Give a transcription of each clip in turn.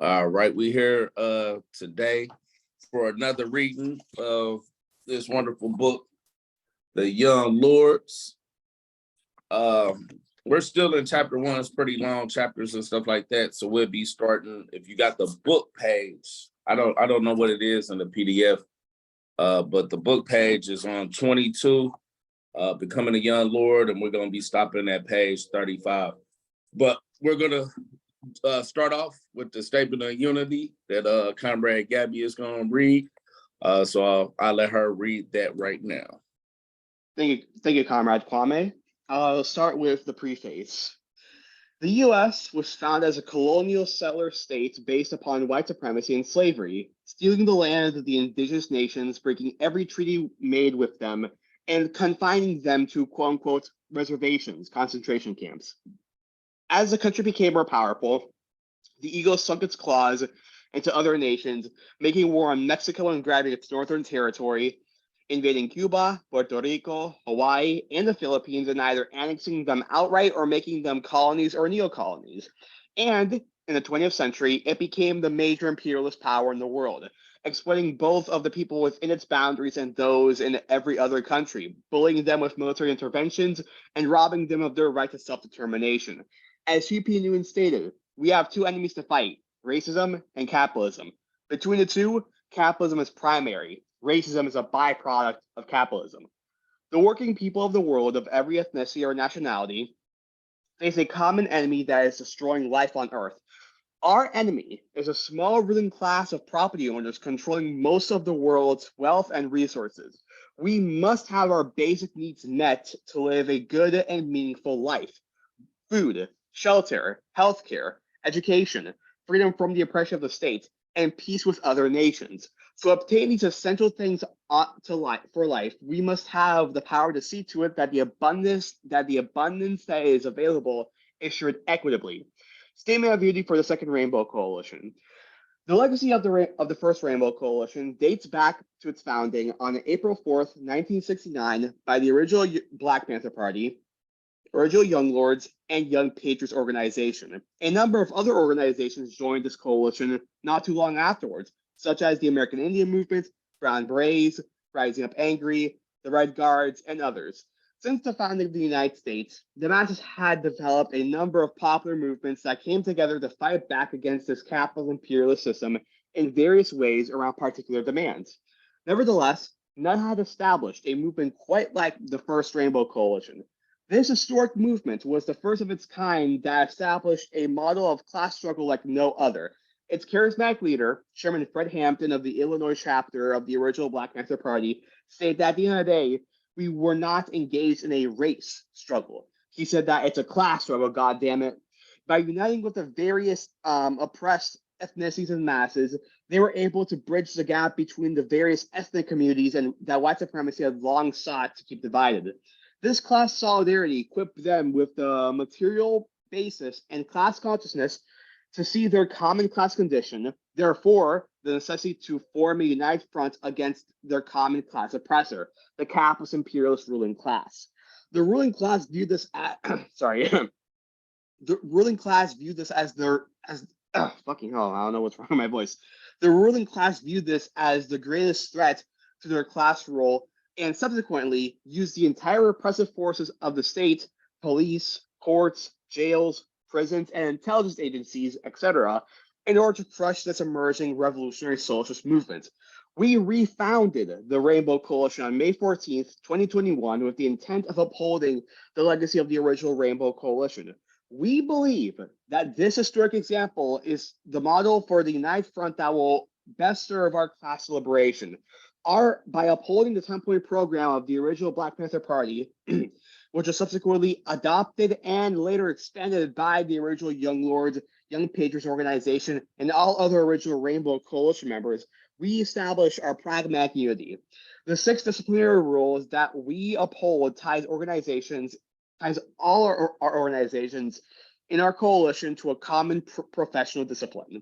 All right, we're here today for another reading of this wonderful book, The Young Lords. We're still in chapter 1. It's pretty long chapters and stuff like that. So we'll be starting, if you got the book page, I don't know what it is in the PDF, but the book page is on 22, Becoming a Young Lord, and we're going to be stopping at page 35. But we're going to start off with the statement of unity that Comrade Gabby is going to read. So I'll let her read that right now. Thank you, Comrade Kwame. I'll start with the preface. The U.S. was founded as a colonial settler state based upon white supremacy and slavery, stealing the land of the indigenous nations, breaking every treaty made with them, and confining them to quote-unquote reservations, concentration camps. As the country became more powerful, the ego sunk its claws into other nations, making war on Mexico and grabbing its northern territory, invading Cuba, Puerto Rico, Hawaii, and the Philippines, and either annexing them outright or making them colonies or neo-colonies. And in the 20th century, it became the major imperialist power in the world, exploiting both of the people within its boundaries and those in every other country, bullying them with military interventions and robbing them of their right to self-determination. As C.P. Newman stated, we have two enemies to fight, racism and capitalism. Between the two, capitalism is primary. Racism is a byproduct of capitalism. The working people of the world of every ethnicity or nationality face a common enemy that is destroying life on Earth. Our enemy is a small ruling class of property owners controlling most of the world's wealth and resources. We must have our basic needs met to live a good and meaningful life. Food, shelter, healthcare, education, freedom from the oppression of the state, and peace with other nations. To obtain these essential things for life, we must have the power to see to it that the abundance that is available is shared equitably. Statement of Unity for the Second Rainbow Coalition. The legacy of the First Rainbow Coalition dates back to its founding on April 4th, 1969, by the original Black Panther Party, original Young Lords, and Young Patriots organization. A number of other organizations joined this coalition not too long afterwards, such as the American Indian Movement, Brown Berets, Rising Up Angry, the Red Guards, and others. Since the founding of the United States, the masses had developed a number of popular movements that came together to fight back against this capitalist imperialist system in various ways around particular demands. Nevertheless, none had established a movement quite like the First Rainbow Coalition. This historic movement was the first of its kind that established a model of class struggle like no other. Its charismatic leader, Chairman Fred Hampton of the Illinois chapter of the original Black Panther Party, stated that at the end of the day, we were not engaged in a race struggle. He said that it's a class struggle, goddammit. By uniting with the various oppressed ethnicities and masses, they were able to bridge the gap between the various ethnic communities and that white supremacy had long sought to keep divided. This class solidarity equipped them with the material basis and class consciousness to see their common class condition, therefore, the necessity to form a united front against their common class oppressor, the capitalist imperialist ruling class. The ruling class viewed this as, the ruling class viewed this as fucking hell, I don't know what's wrong with my voice. The ruling class viewed this as the greatest threat to their class role and subsequently used the entire repressive forces of the state, police, courts, jails, prisons, and intelligence agencies, etc., in order to crush this emerging revolutionary socialist movement. We refounded the Rainbow Coalition on May 14th, 2021, with the intent of upholding the legacy of the original Rainbow Coalition. We believe that this historic example is the model for the United Front that will best serve our class liberation. By upholding the 10-point program of the original Black Panther Party, which was subsequently adopted and later expanded by the original Young Lords, Young Patriots organization, and all other original Rainbow Coalition members, we establish our pragmatic unity. The 6 disciplinary rules that we uphold ties all our organizations in our coalition to a common professional discipline.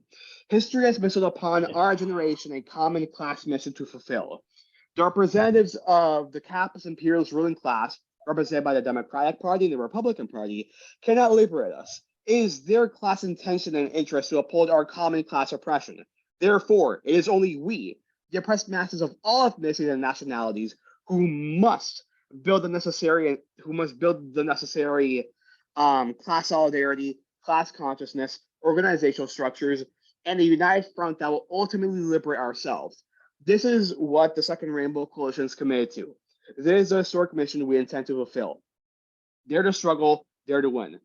History has bestowed upon our generation a common class mission to fulfill. The representatives of the capitalist imperialist ruling class, represented by the Democratic Party and the Republican Party, cannot liberate us. It is their class intention and interest to uphold our common class oppression. Therefore, it is only we, the oppressed masses of all ethnicities and nationalities, who must build the necessary class solidarity, class consciousness, organizational structures, and a united front that will ultimately liberate ourselves. This is what the Second Rainbow Coalition is committed to. This is the historic mission we intend to fulfill. Dare to struggle, dare to win.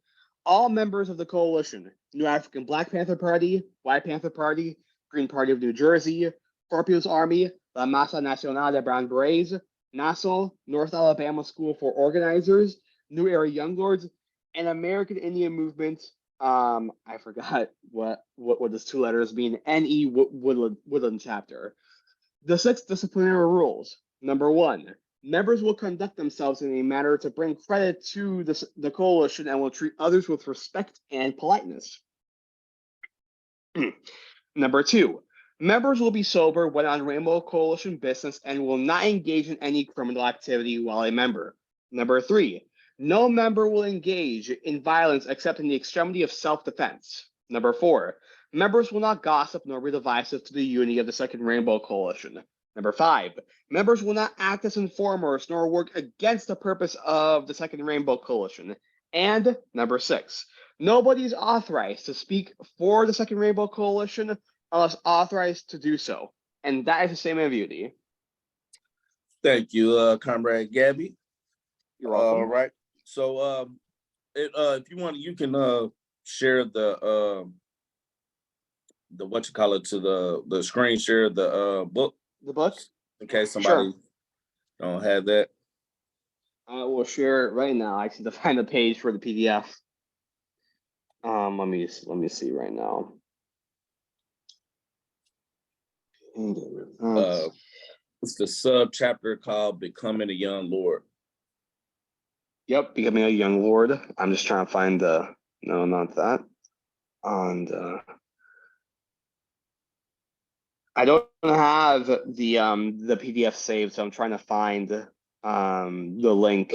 All members of the coalition, New African Black Panther Party, White Panther Party, Green Party of New Jersey, Corpus Army, La Masa Nacional de Brown Berets, Nassau, North Alabama School for Organizers, New Era Young Lords, and American Indian Movement. I forgot what those two letters mean. NE Woodland Chapter. The 6 disciplinary rules. Number 1, members will conduct themselves in a manner to bring credit to the coalition and will treat others with respect and politeness. Number 2, members will be sober when on Rainbow Coalition business and will not engage in any criminal activity while a member. Number 3, no member will engage in violence except in the extremity of self-defense. Number 4, members will not gossip nor be divisive to the unity of the Second Rainbow Coalition. Number 5, members will not act as informers nor work against the purpose of the Second Rainbow Coalition. And number 6, nobody is authorized to speak for the Second Rainbow Coalition unless authorized to do so. And that is the statement of unity. Thank you, Comrade Gabby. You're welcome. All right. So if you want, you can share the what you call it to the screen share the book. The book? In case somebody Sure. don't have that. I will share it right now. I need to find the page for the PDF. Let me see right now. It's the sub chapter called Becoming a Young Lord. Yep, Becoming a Young Lord. I'm just trying to find the no, not that. And I don't have the PDF saved, so I'm trying to find the link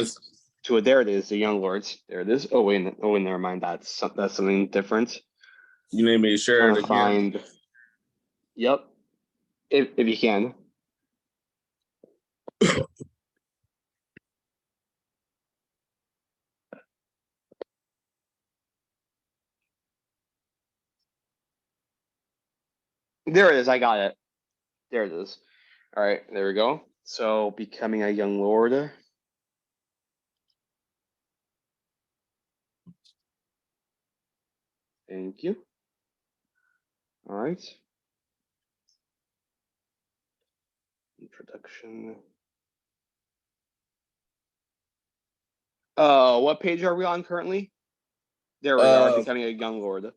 to it. There it is, the Young Lords. There it is. Oh wait, never mind. That's something different. You need me to share it again? Find. Yep, if you can. There it is. I got it. There it is. All right, there we go. So, Becoming a Young Lord. Thank you. All right. Introduction. What page are we on currently? There we are, Becoming a Young Lord.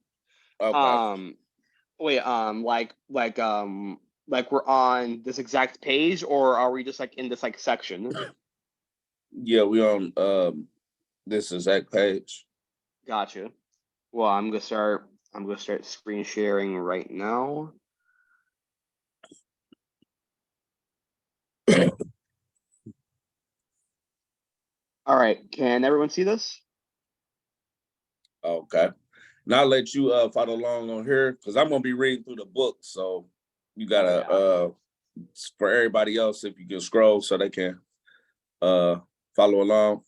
Okay. Wait, like we're on this exact page, or are we just like in this like section? Yeah, we on this exact page. Gotcha. Well, I'm gonna start screen sharing right now. All right, can everyone see this? Okay. Now I'll let you follow along on here because I'm gonna be reading through the book. So you gotta for everybody else, if you can scroll so they can follow along.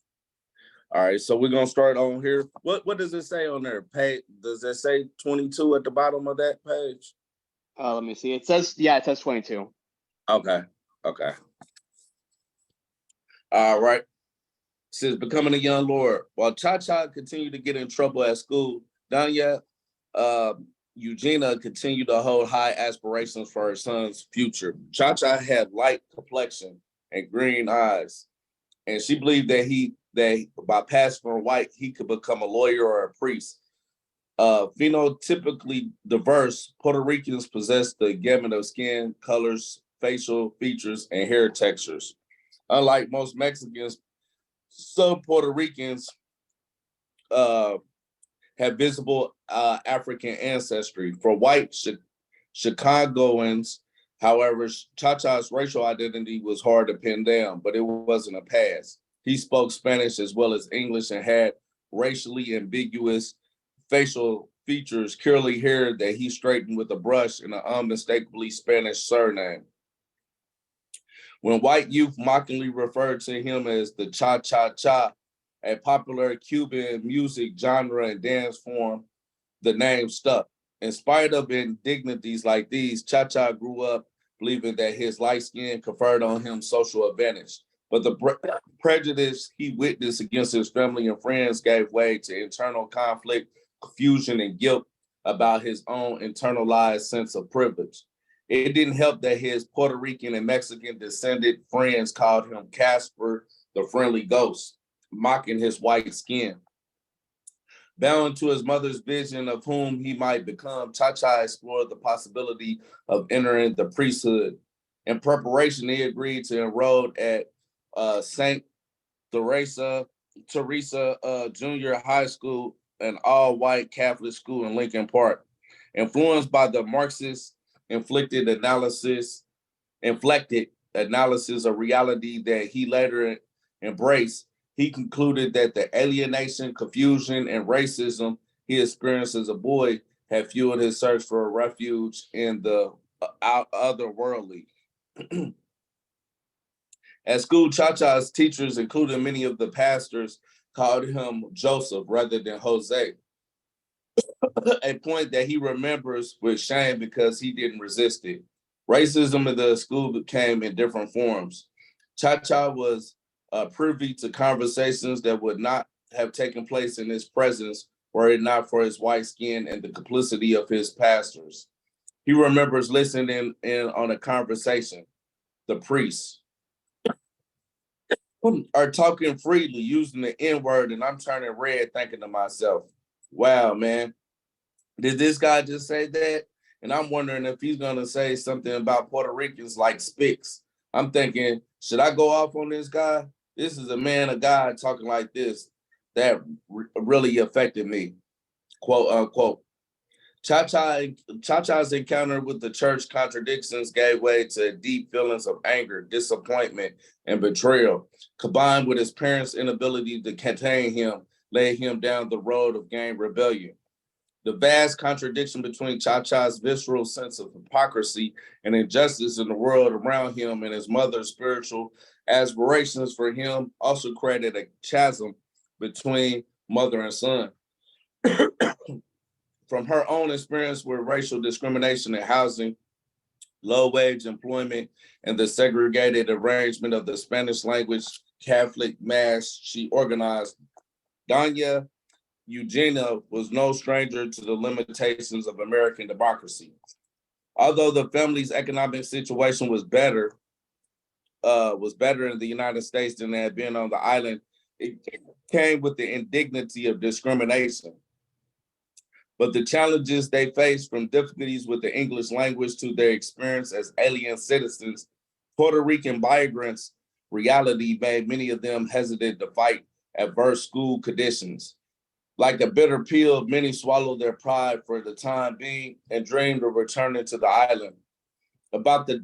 All right, so we're gonna start on here. What does it say on there? Page, does it say 22 at the bottom of that page? Let me see. It says 22. Okay. All right. Since Becoming a Young Lord, while Cha-Cha continued to get in trouble at school, Danya Eugenia continued to hold high aspirations for her son's future. Cha-Cha had light complexion and green eyes, and she believed that by passing for white, he could become a lawyer or a priest. Phenotypically diverse, Puerto Ricans possess the gamut of skin, colors, facial features, and hair textures. Unlike most Mexicans, some Puerto Ricans have visible African ancestry. For white Chicagoans, however, Cha-Cha's racial identity was hard to pin down, but it wasn't a pass. He spoke Spanish as well as English and had racially ambiguous facial features, curly hair that he straightened with a brush, and an unmistakably Spanish surname. When white youth mockingly referred to him as the cha-cha-cha, a popular Cuban music genre and dance form, the name stuck. In spite of indignities like these, Cha-Cha grew up believing that his light skin conferred on him social advantage. But the prejudice he witnessed against his family and friends gave way to internal conflict, confusion, and guilt about his own internalized sense of privilege. It didn't help that his Puerto Rican and Mexican descended friends called him Casper the Friendly Ghost, mocking his white skin. Bound to his mother's vision of whom he might become, Cha-Cha explored the possibility of entering the priesthood. In preparation, he agreed to enroll at St. Teresa Junior High School, an all-white Catholic school in Lincoln Park. Influenced by the Marxist inflected analysis of reality that he later embraced, he concluded that the alienation, confusion, and racism he experienced as a boy had fueled his search for a refuge in the otherworldly. At school, Cha-Cha's teachers, including many of the pastors, called him Joseph rather than Jose, a point that he remembers with shame because he didn't resist it. Racism in the school came in different forms. Cha-Cha was privy to conversations that would not have taken place in his presence were it not for his white skin and the complicity of his pastors. He remembers listening in on a conversation. The priests are talking freely, using the N-word, and I'm turning red thinking to myself, wow, man, did this guy just say that? And I'm wondering if he's going to say something about Puerto Ricans like Spicks. I'm thinking, should I go off on this guy? This is a man of God talking like this. That really affected me, quote unquote. Cha-Cha's encounter with the church contradictions gave way to deep feelings of anger, disappointment, and betrayal, combined with his parents' inability to contain him, led him down the road of gang rebellion. The vast contradiction between Cha-Cha's visceral sense of hypocrisy and injustice in the world around him and his mother's spiritual aspirations for him also created a chasm between mother and son. From her own experience with racial discrimination in housing, low-wage employment, and the segregated arrangement of the Spanish language Catholic mass she organized, Doña Eugenia was no stranger to the limitations of American democracy. Although the family's economic situation was better in the United States than it had been on the island, it came with the indignity of discrimination. But the challenges they faced, from difficulties with the English language to their experience as alien citizens, Puerto Rican migrants' reality made many of them hesitant to fight adverse school conditions. Like a bitter pill, many swallowed their pride for the time being and dreamed of returning to the island. About the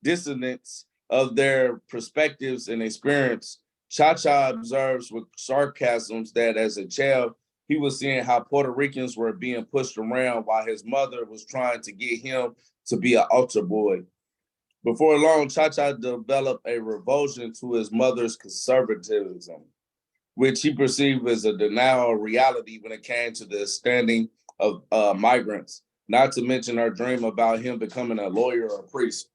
dissonance of their perspectives and experience, Cha-Cha observes with sarcasm that as a child, he was seeing how Puerto Ricans were being pushed around while his mother was trying to get him to be an altar boy. Before long, Cha-Cha developed a revulsion to his mother's conservatism, which he perceived as a denial of reality when it came to the standing of migrants, not to mention her dream about him becoming a lawyer or a priest.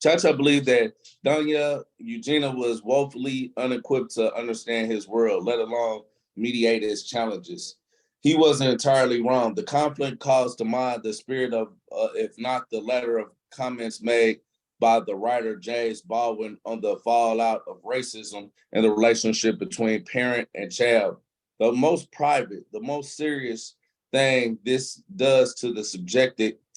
Cha-Cha believed that Doña Eugenia was woefully unequipped to understand his world, let alone mediate its challenges. He wasn't entirely wrong. The conflict calls to mind the spirit of, if not the letter of comments made by the writer James Baldwin on the fallout of racism and the relationship between parent and child. The most private, the most serious thing this does to the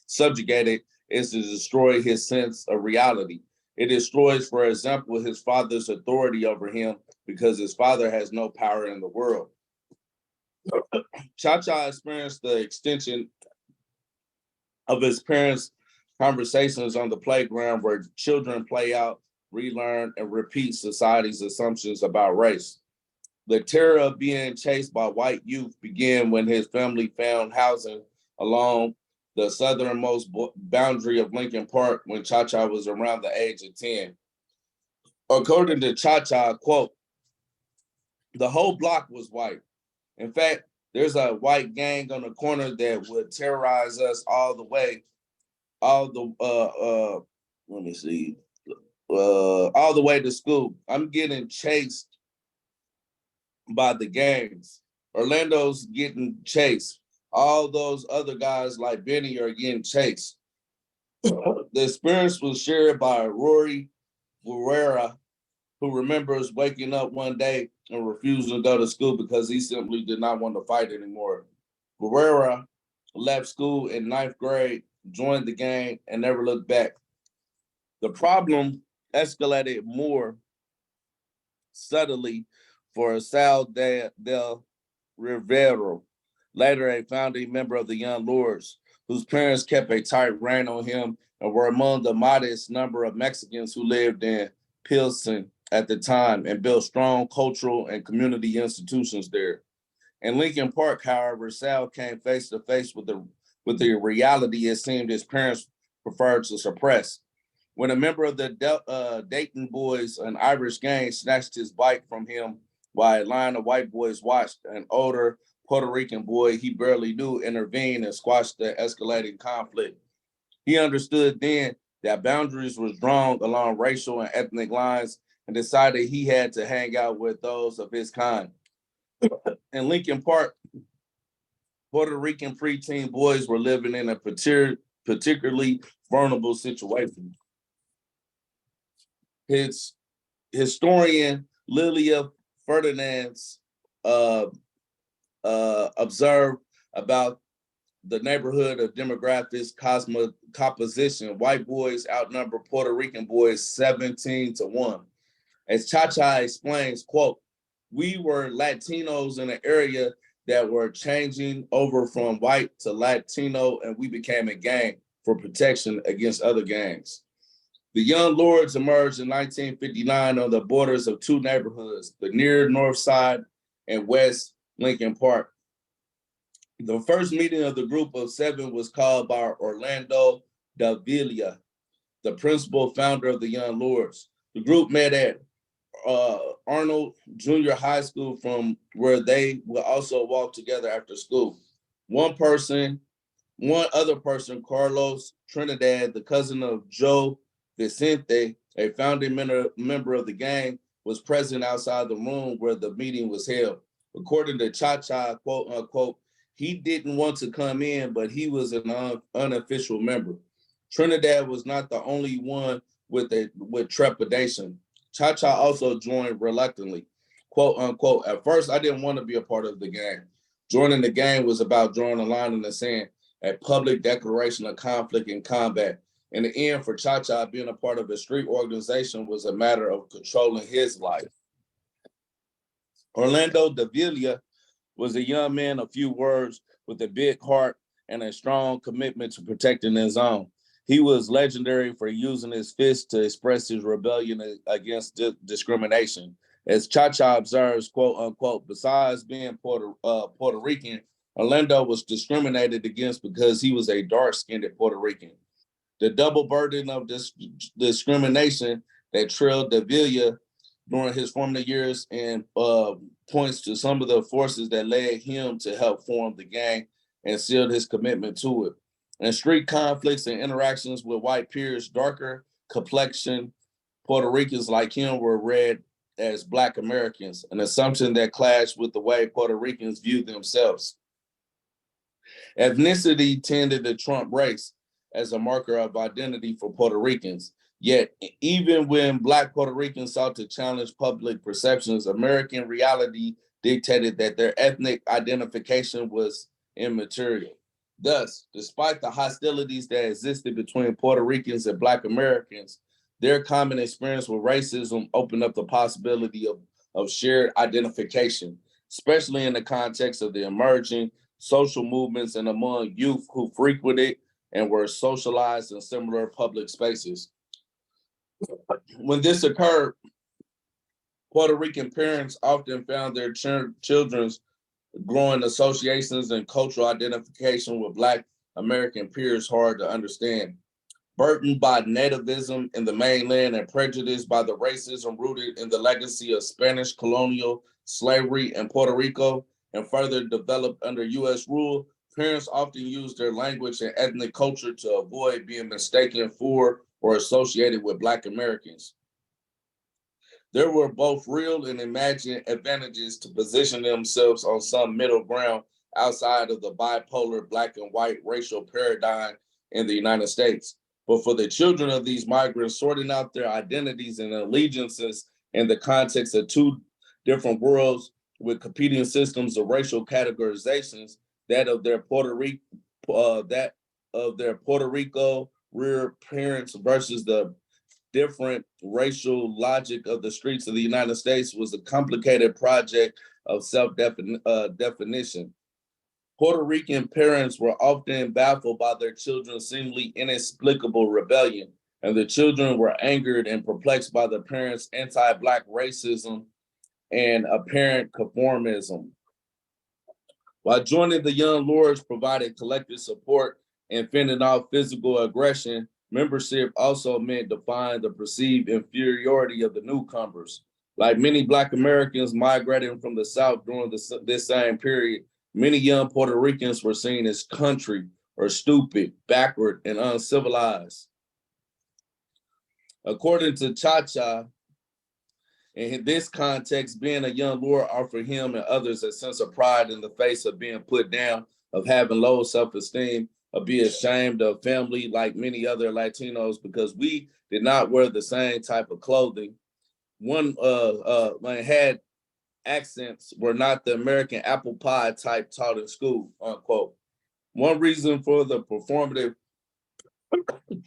subjugated is to destroy his sense of reality. It destroys, for example, his father's authority over him because his father has no power in the world. Cha-Cha experienced the extension of his parents' conversations on the playground where children play out, relearn, and repeat society's assumptions about race. The terror of being chased by white youth began when his family found housing along the southernmost boundary of Lincoln Park when Cha-Cha was around the age of 10. According to Cha-Cha, quote, the whole block was white. In fact, there's a white gang on the corner that would terrorize us all the way, all the let me see, all the way to school. I'm getting chased by the gangs. Orlando's getting chased. All those other guys like Benny are getting chased. The experience was shared by Rory Guerrera, who remembers waking up one day and refusing to go to school because he simply did not want to fight anymore. Guerrera left school in 9th grade, joined the gang, and never looked back. The problem escalated more subtly for Sal del Rivero, later a founding member of the Young Lords, whose parents kept a tight rein on him and were among the modest number of Mexicans who lived in Pilsen at the time and built strong cultural and community institutions there. In Lincoln Park, however, Sal came face to face with the reality it seemed his parents preferred to suppress. When a member of the Dayton Boys, an Irish gang, snatched his bike from him while a line of white boys watched, an older Puerto Rican boy he barely knew intervened and squashed the escalating conflict. He understood then that boundaries were drawn along racial and ethnic lines and decided he had to hang out with those of his kind. In Lincoln Park, Puerto Rican preteen boys were living in a particularly vulnerable situation. His historian Lilia Fernandez uh, observed about the neighborhood of demographics composition. White boys outnumber Puerto Rican boys 17-1. As Cha-Cha explains, quote, we were Latinos in an area that were changing over from white to Latino, and we became a gang for protection against other gangs. The Young Lords emerged in 1959 on the borders of two neighborhoods, the near North Side and West Lincoln Park. The first meeting of the group of seven was called by Orlando Davila, the principal founder of the Young Lords. The group met at Arnold Junior High School, from where they would also walk together after school. One other person, Carlos Trinidad, the cousin of Joe Vicente, a founding member of the gang, was present outside the room where the meeting was held. According to Cha-Cha, quote unquote, he didn't want to come in, but he was an unofficial member. Trinidad was not the only one with trepidation. Cha-Cha also joined reluctantly, quote unquote. At first, I didn't want to be a part of the gang. Joining the gang was about drawing a line in the sand, a public declaration of conflict and combat. In the end, for Cha-Cha, being a part of a street organization was a matter of controlling his life. Orlando Davila was a young man of few words with a big heart and a strong commitment to protecting his own. He was legendary for using his fists to express his rebellion against discrimination. As Cha-Cha observes, quote unquote, besides being Puerto Rican, Orlando was discriminated against because he was a dark-skinned Puerto Rican. The double burden of this discrimination that trailed Davila during his formative years and points to some of the forces that led him to help form the gang and sealed his commitment to it. In street conflicts and interactions with white peers, darker complexion Puerto Ricans like him were read as Black Americans, an assumption that clashed with the way Puerto Ricans viewed themselves. Ethnicity tended to trump race as a marker of identity for Puerto Ricans. Yet, even when Black Puerto Ricans sought to challenge public perceptions, American reality dictated that their ethnic identification was immaterial. Thus, despite the hostilities that existed between Puerto Ricans and Black Americans, their common experience with racism opened up the possibility of shared identification, especially in the context of the emerging social movements and among youth who frequented and were socialized in similar public spaces. When this occurred, Puerto Rican parents often found their children's growing associations and cultural identification with Black American peers hard to understand. Burdened by nativism in the mainland and prejudiced by the racism rooted in the legacy of Spanish colonial slavery in Puerto Rico and further developed under U.S. rule, parents often use their language and ethnic culture to avoid being mistaken for or associated with Black Americans. There were both real and imagined advantages to position themselves on some middle ground outside of the bipolar Black and white racial paradigm in the United States. But for the children of these migrants, sorting out their identities and allegiances in the context of two different worlds with competing systems of racial categorizations, that of their Puerto Rico rear parents versus the different racial logic of the streets of the United States, was a complicated project of self-definition. Puerto Rican parents were often baffled by their children's seemingly inexplicable rebellion, and the children were angered and perplexed by the parents' anti-Black racism and apparent conformism. While joining the Young Lords provided collective support and fending off physical aggression, membership also meant defying the perceived inferiority of the newcomers. Like many Black Americans migrating from the South during this same period, many young Puerto Ricans were seen as country or stupid, backward, and uncivilized. According to ch1, in this context, being a young lord offered him and others a sense of pride in the face of being put down, of having low self-esteem, of being ashamed of family like many other Latinos because we did not wear the same type of clothing. One had accents were not the American apple pie type taught in school, unquote. One reason for the performative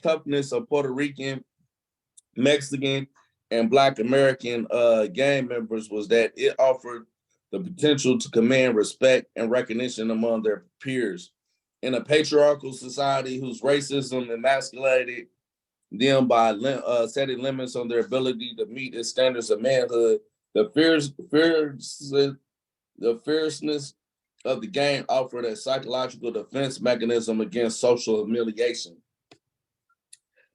toughness of Puerto Rican, Mexican, and Black American gang members was that it offered the potential to command respect and recognition among their peers. In a patriarchal society whose racism emasculated them by setting limits on their ability to meet its standards of manhood, the fierceness of the gang offered a psychological defense mechanism against social humiliation.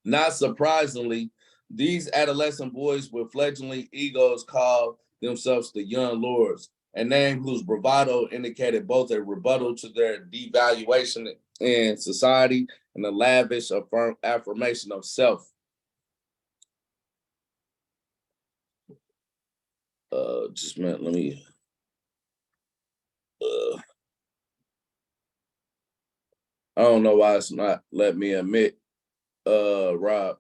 Not surprisingly, these adolescent boys with fledgling egos called themselves the Young Lords, a name whose bravado indicated both a rebuttal to their devaluation in society and a lavish affirmation of self. Just a minute, let me. I don't know why it's not let me admit, Rob.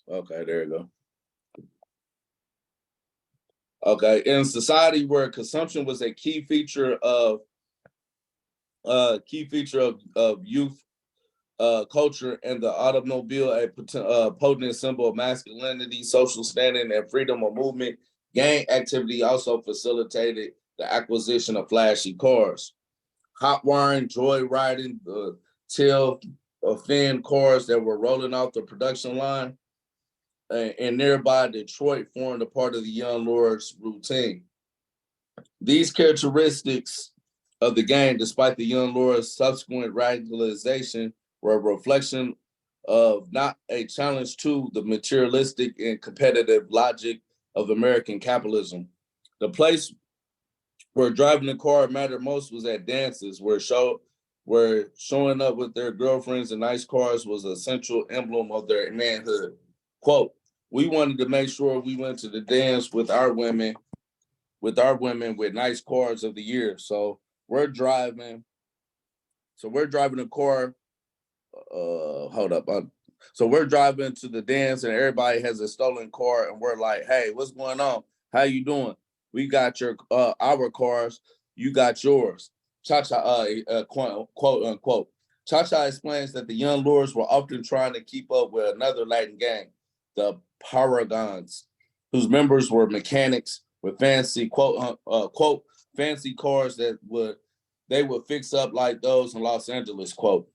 Okay, there you go. Okay, in society where consumption was a key feature of youth culture, and the automobile a potent symbol of masculinity, social standing, and freedom of movement, gang activity also facilitated the acquisition of flashy cars. Hot wiring, joyriding, the tail fin cars that were rolling off the production line and nearby Detroit formed a part of the Young Lords routine. These characteristics of the gang, despite the Young Lords' subsequent radicalization, were a reflection of not a challenge to the materialistic and competitive logic of American capitalism. The place where driving the car mattered most was at dances, where showing up with their girlfriends in nice cars was a central emblem of their manhood. Quote, we wanted to make sure we went to the dance with our women with nice cars of the year. So we're driving a car. Hold up. So we're driving to the dance and everybody has a stolen car and we're like, hey, what's going on? How you doing? We got our cars, you got yours. ch1, quote unquote. ch1 explains that the Young Lords were often trying to keep up with another Latin gang, the Paragons, whose members were mechanics with fancy quote fancy cars that they would fix up like those in Los Angeles, quote.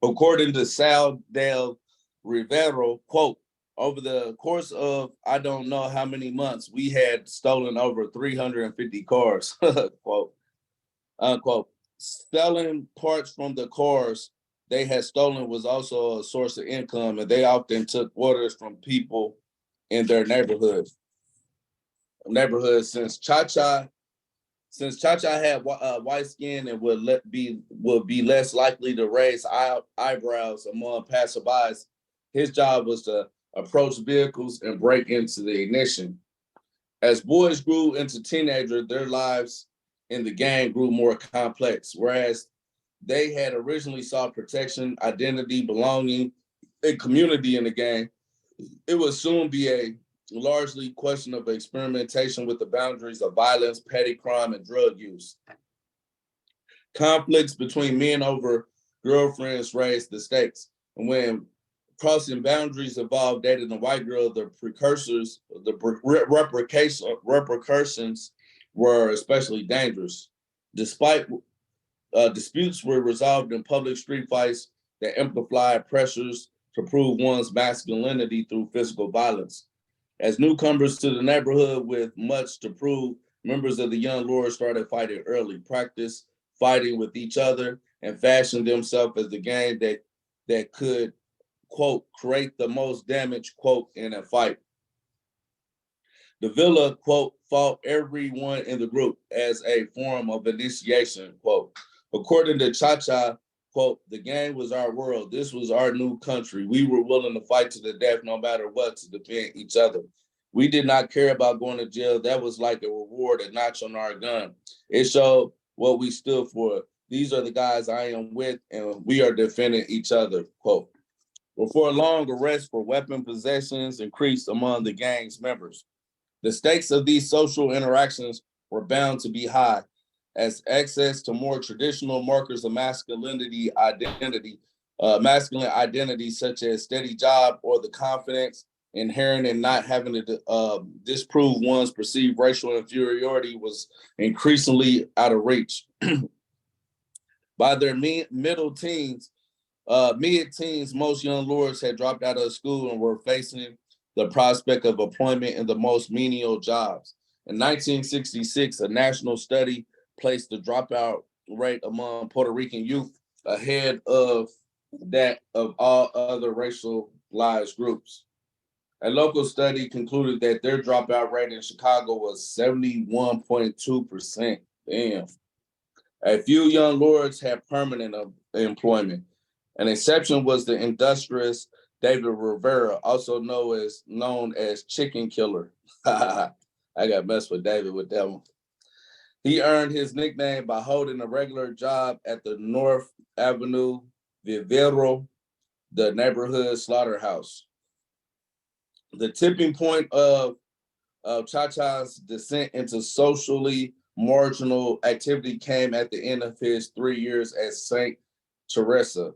According to Sal Del Rivero, quote, Over the course of I don't know how many months, we had stolen over 350 cars, quote unquote. Selling parts from the cars they had stolen was also a source of income, and they often took orders from people in their neighborhoods. Since Cha had white skin and would be less likely to raise eyebrows among passerbys, his job was to approach vehicles and break into the ignition. As boys grew into teenagers, their lives in the gang grew more complex. Whereas they had originally sought protection, identity, belonging, and community in the gang, it would soon be a largely question of experimentation with the boundaries of violence, petty crime, and drug use. Conflicts between men over girlfriends raised the stakes. And when crossing boundaries involved dating a white girl, repercussions were especially dangerous. Despite disputes were resolved in public street fights that amplified pressures to prove one's masculinity through physical violence. As newcomers to the neighborhood with much to prove, members of the Young Lords started fighting early, practiced fighting with each other, and fashioned themselves as the gang that could, quote, create the most damage, quote, in a fight. The Villa, quote, fought everyone in the group as a form of initiation, quote. According to Cha, quote, the gang was our world. This was our new country. We were willing to fight to the death no matter what to defend each other. We did not care about going to jail. That was like a reward, a notch on our gun. It showed what we stood for. These are the guys I am with, and we are defending each other, quote. Before long, arrests for weapon possessions increased among the gang's members. The stakes of these social interactions were bound to be high, as access to more traditional markers of masculine identity such as steady job or the confidence inherent in not having to disprove one's perceived racial inferiority was increasingly out of reach. By their mid-teens, most young lords had dropped out of school and were facing the prospect of employment in the most menial jobs. In 1966, a national study placed the dropout rate among Puerto Rican youth ahead of that of all other racialized groups. A local study concluded that their dropout rate in Chicago was 71.2%. Damn. A few young lords had permanent employment. An exception was the industrious David Rivera, also known as Chicken Killer. I got messed with David with that one. He earned his nickname by holding a regular job at the North Avenue Vivero, the neighborhood slaughterhouse. The tipping point of Cha-Cha's descent into socially marginal activity came at the end of his 3 years at St. Teresa,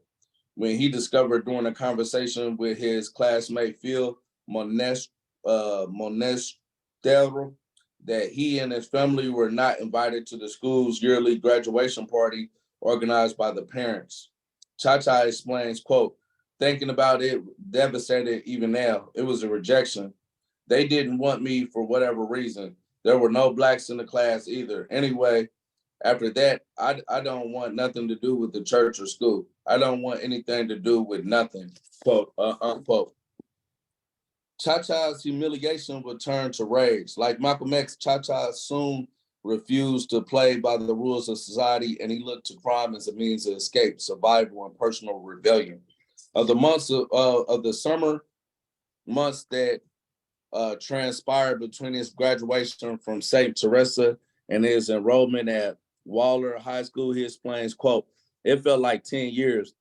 when he discovered during a conversation with his classmate Phil Monestero that he and his family were not invited to the school's yearly graduation party organized by the parents. Cha explains, quote, thinking about it, devastated even now. It was a rejection. They didn't want me for whatever reason. There were no blacks in the class either. Anyway, after that, I don't want nothing to do with the church or school. I don't want anything to do with nothing, quote, unquote. Cha-Cha's humiliation would turn to rage. Like Malcolm X, Cha soon refused to play by the rules of society, and he looked to crime as a means of escape, survival, and personal rebellion. Of the summer months that transpired between his graduation from St. Teresa and his enrollment at Waller High School, he explains, quote, it felt like 10 years.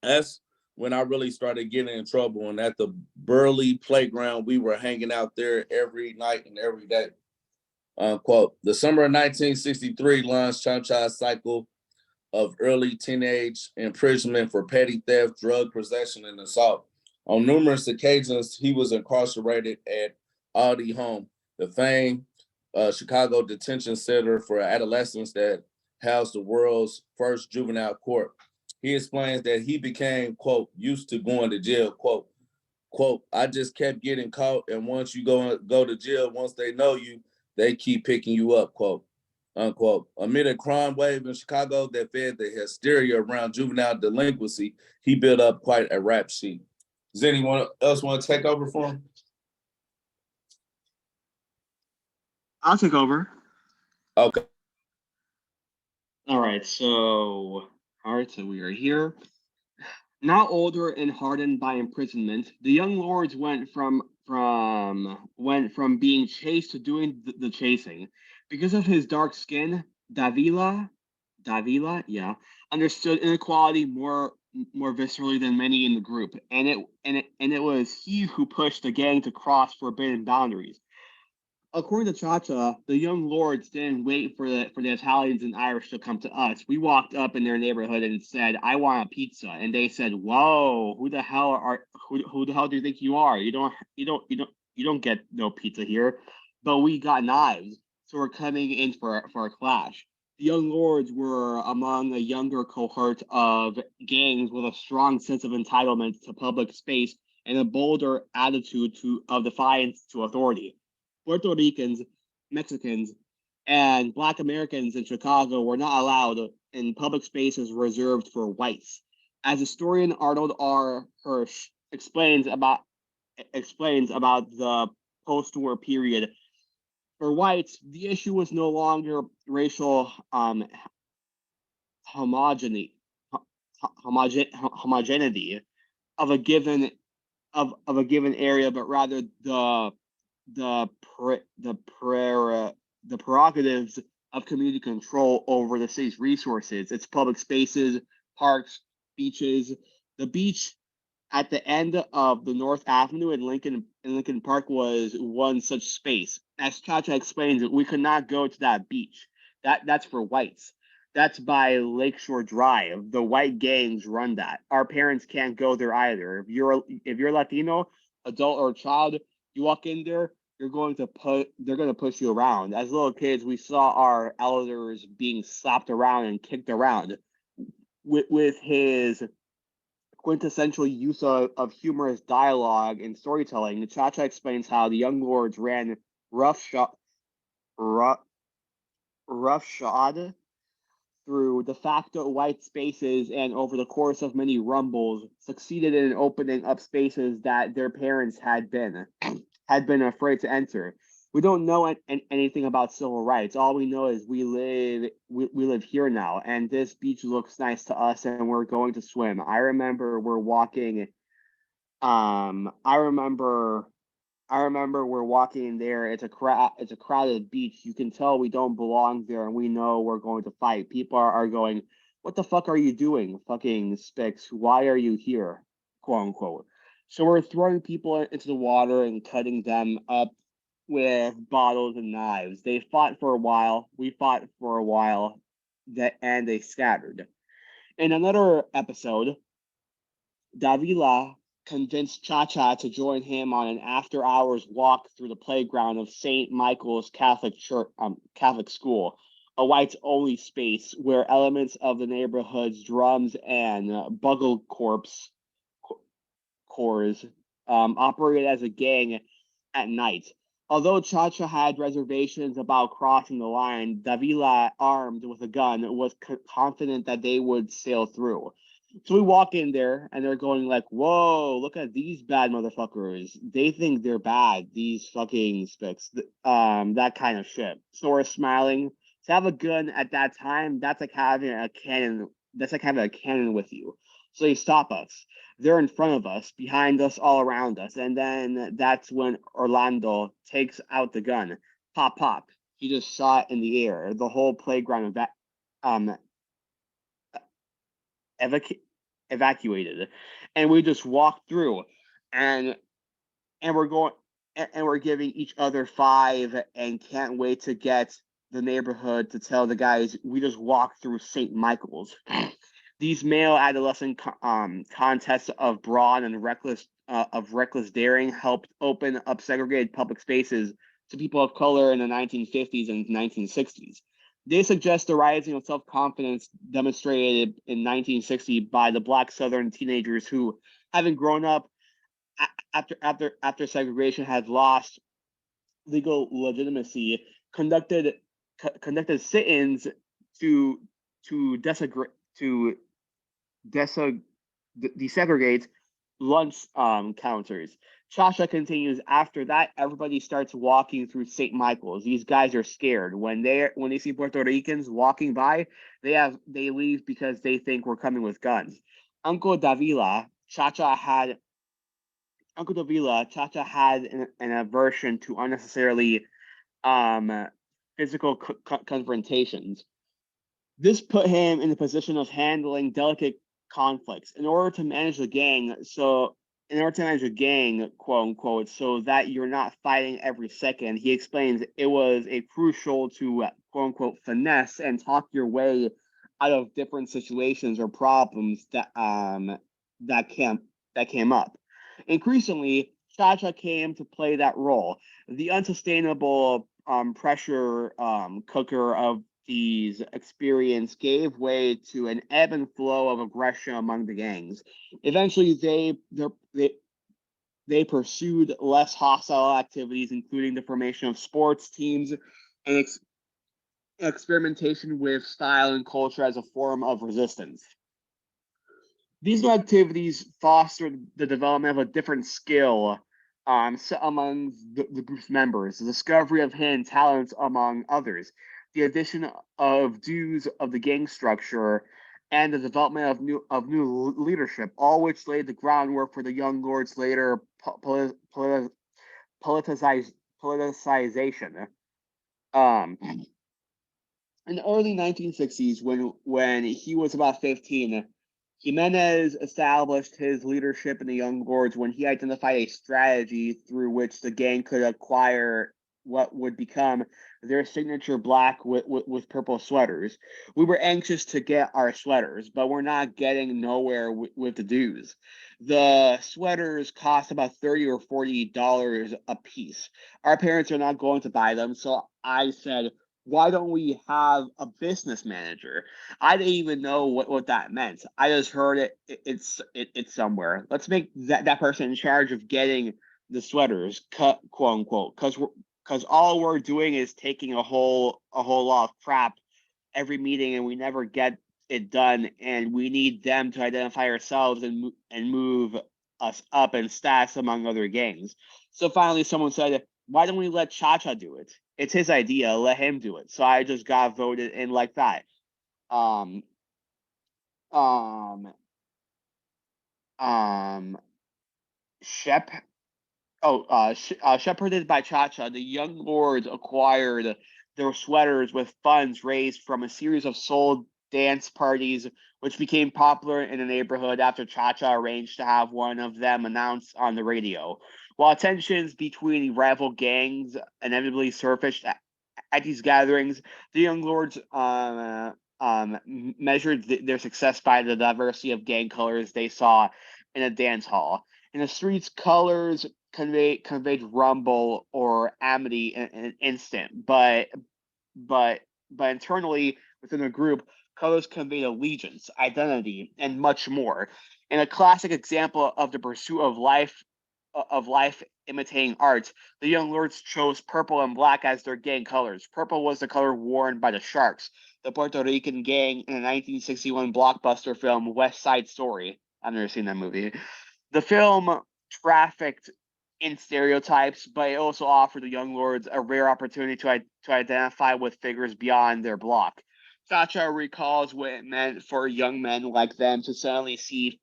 That's when I really started getting in trouble. And at the Burley playground, we were hanging out there every night and every day, unquote. The summer of 1963 launched Cha-Cha's cycle of early teenage imprisonment for petty theft, drug possession, and assault. On numerous occasions, he was incarcerated at Aldi Home, the famed Chicago detention center for adolescents that housed the world's first juvenile court. He explains that he became, quote, used to going to jail, quote, quote, I just kept getting caught, and once you go to jail, once they know you, they keep picking you up, quote, unquote. Amid a crime wave in Chicago that fed the hysteria around juvenile delinquency, he built up quite a rap sheet. Does anyone else want to take over for him? I'll take over. Okay. All right, so we are here. Now older and hardened by imprisonment, the young lords went from being chased to doing the chasing. Because of his dark skin, Davila, yeah, understood inequality more viscerally than many in the group, and it was he who pushed the gang to cross forbidden boundaries. According to Chacha, the young lords didn't wait for the Italians and Irish to come to us. We walked up in their neighborhood and said, "I want a pizza," and they said, "Whoa, who the hell do you think you are? You don't get no pizza here." But we got knives, so we're coming in for a clash. The young lords were among a younger cohort of gangs with a strong sense of entitlement to public space and a bolder attitude of defiance to authority. Puerto Ricans, Mexicans, and Black Americans in Chicago were not allowed in public spaces reserved for whites. As historian Arnold R. Hirsch explains about the post-war period, for whites, the issue was no longer racial homogeneity of a given area, but rather the prerogatives of community control over the city's resources, its public spaces, parks, beaches. The beach at the end of the North Avenue in Lincoln Park was one such space. As Chacha explains, we could not go to that beach. That's for whites. That's by Lakeshore Drive. The white gangs run that. Our parents can't go there either. If you're Latino, adult or child, you walk in there, they're going to push you around. As little kids, we saw our elders being slapped around and kicked around. With his quintessential use of humorous dialogue and storytelling, Chacha explains how the young lords ran roughshod through de facto white spaces, and over the course of many rumbles, succeeded in opening up spaces that their parents had been afraid to enter. We don't know anything about civil rights. All we know is we live here now, and this beach looks nice to us, and we're going to swim. I remember we're walking. I remember we're walking there. It's a crowded beach. You can tell we don't belong there, and we know we're going to fight. People are going, "What the fuck are you doing, fucking Spix? Why are you here?" Quote unquote. So we're throwing people into the water and cutting them up with bottles and knives. They fought for a while. We fought for a while. And they scattered. In another episode, Davila convinced Chacha to join him on an after-hours walk through the playground of St. Michael's Catholic School, a whites-only space where elements of the neighborhood's drums and bugle corps operated as a gang at night. Although Chacha had reservations about crossing the line, Davila, armed with a gun, was confident that they would sail through. So we walk in there, and they're going like, "Whoa, look at these bad motherfuckers. They think they're bad, these fucking spicks." That kind of shit. So we're smiling. To have a gun at that time, that's like having a cannon. That's like having a cannon with you. So they stop us. They're in front of us, behind us, all around us. And then that's when Orlando takes out the gun. Pop, pop. He just shot in the air. The whole playground evacuated. And we just walked through. And we're going and we're giving each other five and can't wait to get the neighborhood to tell the guys we just walked through St. Michael's. These male adolescent contests of brawn and reckless daring helped open up segregated public spaces to people of color in the 1950s and 1960s. They suggest the rising of self-confidence demonstrated in 1960 by the Black Southern teenagers who, having grown up after segregation had lost legal legitimacy, conducted sit-ins to to desegregate to deseg- desegregate lunch counters. Cha-Cha continues. After that, everybody starts walking through St. Michael's. These guys are scared when they see Puerto Ricans walking by. They leave because they think we're coming with guns. Uncle Davila, Cha-Cha had Uncle Davila, Cha-Cha had an aversion to unnecessarily um, physical confrontations. This put him in the position of handling delicate conflicts in order to manage the gang. In order to manage a gang, quote unquote, so that you're not fighting every second, he explains it was a crucial to quote unquote finesse and talk your way out of different situations or problems that came that came up. Increasingly, Cha-Cha came to play that role, the unsustainable pressure cooker of these experience gave way to an ebb and flow of aggression among the gangs. Eventually, they pursued less hostile activities, including the formation of sports teams and experimentation with style and culture as a form of resistance. These new activities fostered the development of a different skill among the group's members, the discovery of hidden talents among others, the addition of dues of the gang structure, and the development of new leadership, all which laid the groundwork for the young lord's later politicization. Um, in the early 1960s, when he was about 15, Jimenez established his leadership in the Young Lords when he identified a strategy through which the gang could acquire what would become their signature black with purple sweaters. We were anxious to get our sweaters, but we're not getting nowhere with the dues. The sweaters cost about $30 or $40 a piece. Our parents are not going to buy them, so I said, why don't we have a business manager? I didn't even know what that meant. I just heard it's somewhere. Let's make that person in charge of getting the sweaters, cut quote unquote, because all we're doing is taking a whole lot of crap every meeting, and we never get it done. And we need them to identify ourselves and move us up in stats among other gangs. So finally, someone said, "Why don't we let Cha-Cha do it? It's his idea. Let him do it." So I just got voted in like that. Um, um, um, Shep. Shepherded by Cha-Cha, the young lords acquired their sweaters with funds raised from a series of soul dance parties, which became popular in the neighborhood after Cha-Cha arranged to have one of them announced on the radio. While tensions between rival gangs inevitably surfaced at these gatherings, the young lords measured their success by the diversity of gang colors they saw in a dance hall. In the streets, colors conveyed rumble or amity in an instant, but but internally within a group, colors conveyed allegiance, identity, and much more. In a classic example of the pursuit of life imitating art, the young lords chose purple and black as their gang colors. Purple was the color worn by the Sharks, the Puerto Rican gang in the 1961 blockbuster film West Side Story. I've never seen that movie. The film trafficked in stereotypes, but it also offered the young lords a rare opportunity to identify with figures beyond their block. Cha-Cha recalls what it meant for young men like them to suddenly see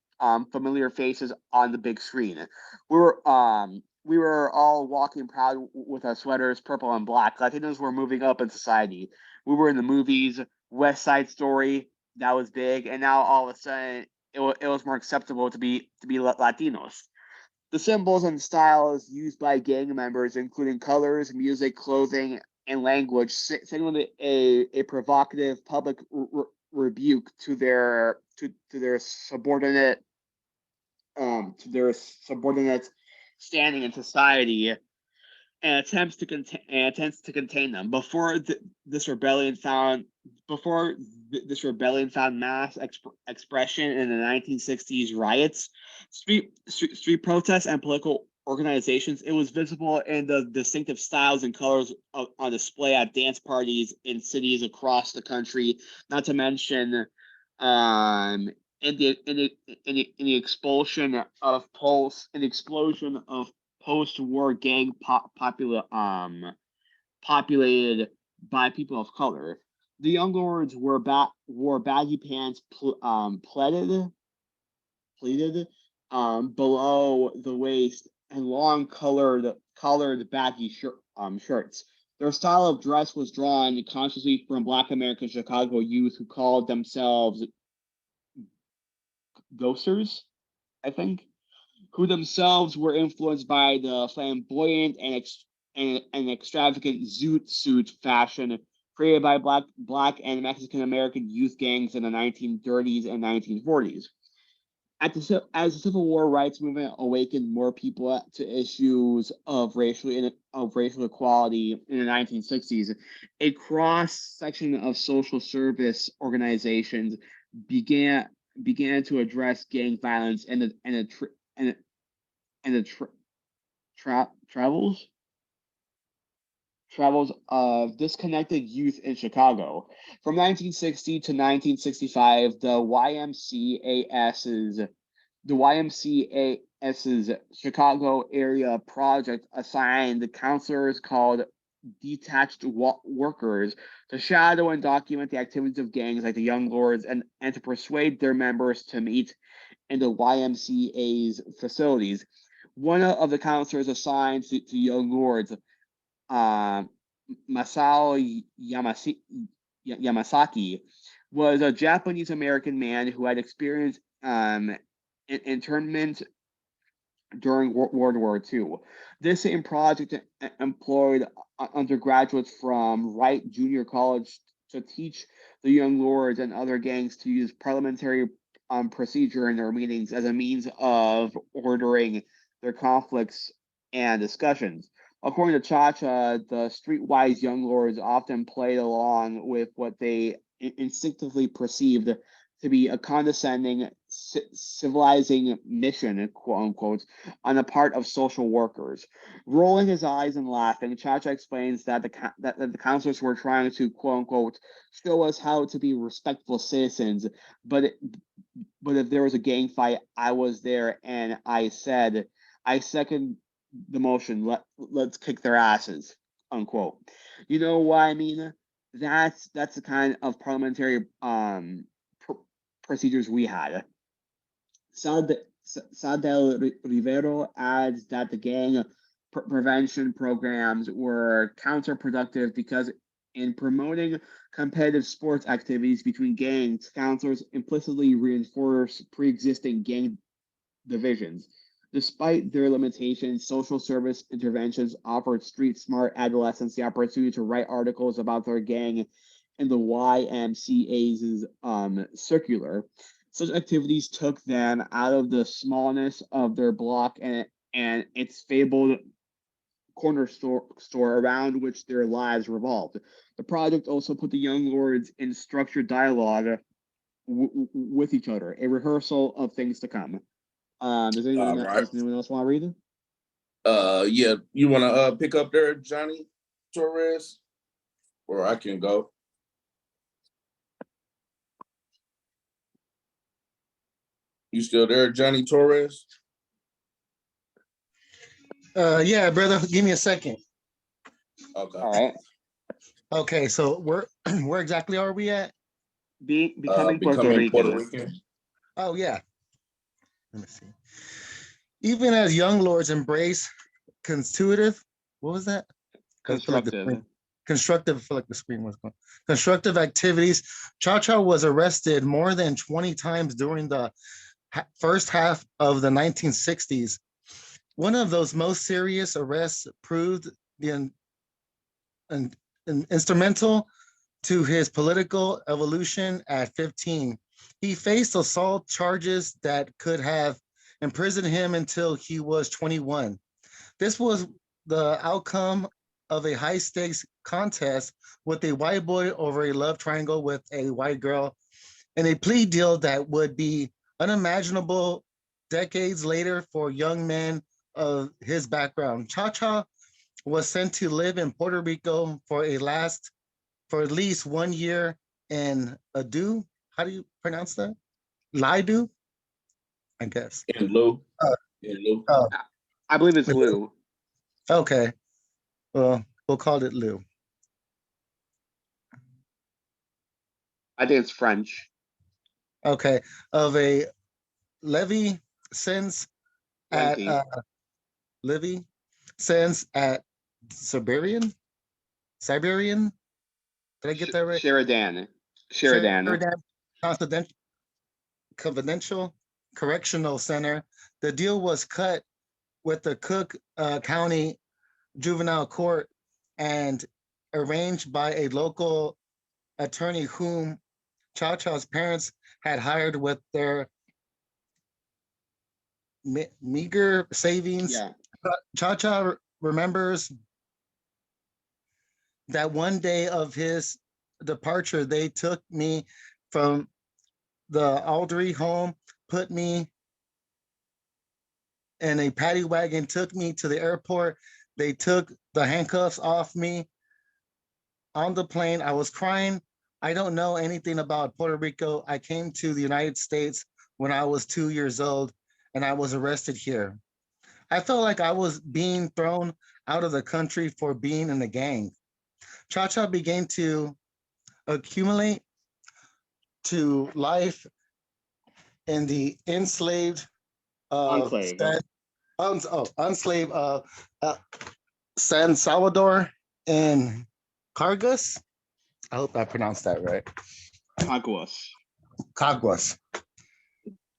familiar faces on the big screen. We were all walking proud with our sweaters, purple and black. Latinos were moving up in society. We were in the movies, West Side Story, that was big, and now all of a sudden it was more acceptable to be Latinos. The symbols and styles used by gang members, including colors, music, clothing, and language, signaled a provocative public rebuke to their subordinate standing in society and attempts to contain them. This rebellion found mass expression in the 1960s riots, street protests, and political organizations. It was visible in the distinctive styles and colors on display at dance parties in cities across the country. Not to mention, in the explosion of post-war gang populated by people of color. The young lords wore baggy pants, pleated below the waist, and long collared baggy shirts. Their style of dress was drawn consciously from Black American Chicago youth who called themselves ghosters, I think, who themselves were influenced by the flamboyant and extravagant zoot suit fashion created by black and Mexican American youth gangs in the 1930s and 1940s. As the Civil War rights movement awakened more people to issues of racial equality in the 1960s, a cross section of social service organizations began to address gang violence and the travels of disconnected youth in Chicago. From 1960 to 1965, the YMCA's Chicago area project assigned counselors called detached workers to shadow and document the activities of gangs like the Young Lords and to persuade their members to meet in the YMCA's facilities. One of the counselors assigned to Young Lords, Masao Yamasaki, was a Japanese American man who had experienced internment during World War II. This same project employed undergraduates from Wright Junior College to teach the Young Lords and other gangs to use parliamentary procedure in their meetings as a means of ordering their conflicts and discussions. According to ch1, the streetwise Young Lords often played along with what they instinctively perceived to be a condescending, civilizing mission, quote unquote, on the part of social workers. Rolling his eyes and laughing, ch1 explains that the counselors were trying to, quote unquote, show us how to be respectful citizens, but if there was a gang fight, I was there and I said, I second the motion, let's kick their asses, unquote. You know what I mean? That's the kind of parliamentary procedures we had. Sal del Rivero adds that the gang prevention programs were counterproductive because in promoting competitive sports activities between gangs, counselors implicitly reinforce pre-existing gang divisions. Despite their limitations, social service interventions offered street-smart adolescents the opportunity to write articles about their gang in the YMCA's circular. Such activities took them out of the smallness of their block and its fabled corner store around which their lives revolved. The project also put the Young Lords in structured dialogue with each other, a rehearsal of things to come. Does anyone else want to read it? Yeah, you want to pick up there, Johnny Torres, or I can go. You still there, Johnny Torres? Yeah, brother. Give me a second. Okay. All right. Okay, so where exactly are we at? Becoming Puerto Rican. Oh yeah. Let me see. Even as young lords embrace constructive, what was that? Constructive, I feel like the screen was going. Constructive activities. ch1 was arrested more than 20 times during the first half of the 1960s. One of those most serious arrests proved instrumental to his political evolution at 15. He faced assault charges that could have imprisoned him until he was 21. This was the outcome of a high stakes contest with a white boy over a love triangle with a white girl, and a plea deal that would be unimaginable decades later for young men of his background. Cha Cha was sent to live in Puerto Rico for at least 1 year in Adu. How do you pronounce that? Lidu, I guess. In lieu, Uh, in lieu. I believe it's Lou. Okay. Well, we'll call it Lou. I think it's French. Okay. Of a levy since at Lengthy. Livy since at Siberian. Did I get that right? Sheridan. Sheridan Confidential Correctional Center. The deal was cut with the Cook County Juvenile Court and arranged by a local attorney whom Cha Cha's parents had hired with their meager savings. Yeah. Cha Cha remembers that one day of his departure, they took me from the Aldery home, put me in a paddy wagon, took me to the airport. They took the handcuffs off me on the plane. I was crying. I don't know anything about Puerto Rico. I came to the United States when I was 2 years old and I was arrested here. I felt like I was being thrown out of the country for being in a gang. Cha Cha began to accumulate to life in the enslaved Enclave. enslaved San Salvador and Cargas. I hope I pronounced that right. Caguas. Caguas.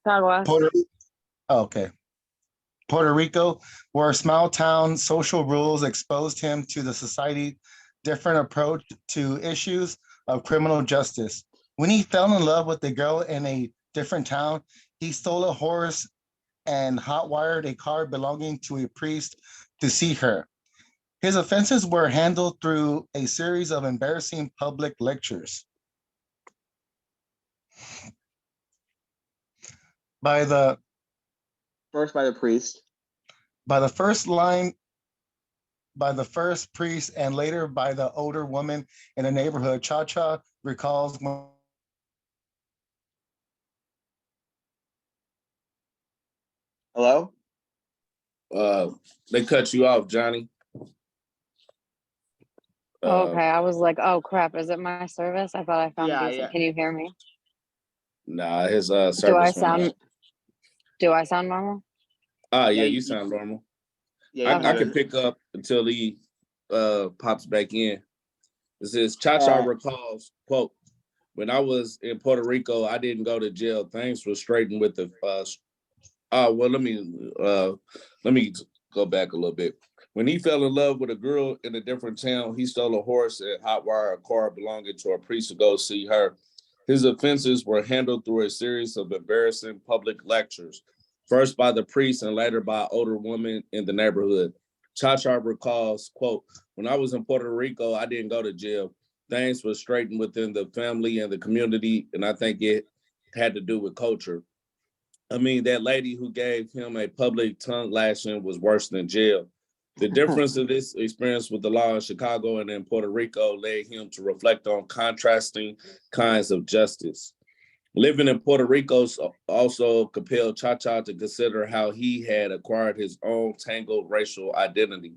Caguas. Okay. Puerto Rico, where small town social rules exposed him to the society different approach to issues of criminal justice. When he fell in love with a girl in a different town, he stole a horse and hot-wired a car belonging to a priest to see her. His offenses were handled through a series of embarrassing public lectures. First by the priest. By the first priest and later by the older woman in the neighborhood, Cha Cha recalls Hello? They cut you off, Johnny. Okay, I was like, oh crap, is it my service? I thought I found Yeah, decent. yeah. Can you hear me? Nah, his Do I service went out. sound normal? Yeah, Yeah, you sound normal. Yeah, I can pick up until he pops back in. This is Cha Cha recalls, quote, when I was in Puerto Rico, I didn't go to jail. Things were straightened with the well, let me go back a little bit. When he fell in love with a girl in a different town, he stole a horse and hotwired a car belonging to a priest to go see her. His offenses were handled through a series of embarrassing public lectures, first by the priest and later by an older woman in the neighborhood. Cha Cha recalls, quote, when I was in Puerto Rico, I didn't go to jail. Things were straightened within the family and the community, and I think it had to do with culture. I mean, that lady who gave him a public tongue lashing was worse than jail. The difference of this experience with the law in Chicago and in Puerto Rico led him to reflect on contrasting kinds of justice. Living in Puerto Rico also compelled Cha Cha to consider how he had acquired his own tangled racial identity.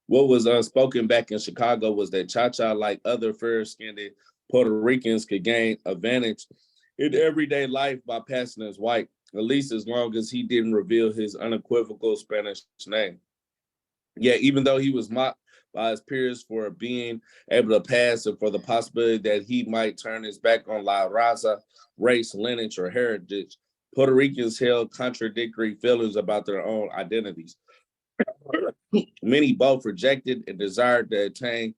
What was unspoken back in Chicago was that Cha Cha, like other fair-skinned Puerto Ricans, could gain advantage in everyday life by passing as white, at least as long as he didn't reveal his unequivocal Spanish name. Yet, even though he was mocked by his peers for being able to pass and for the possibility that he might turn his back on La Raza, race, lineage, or heritage, Puerto Ricans held contradictory feelings about their own identities. Many both rejected and desired to attain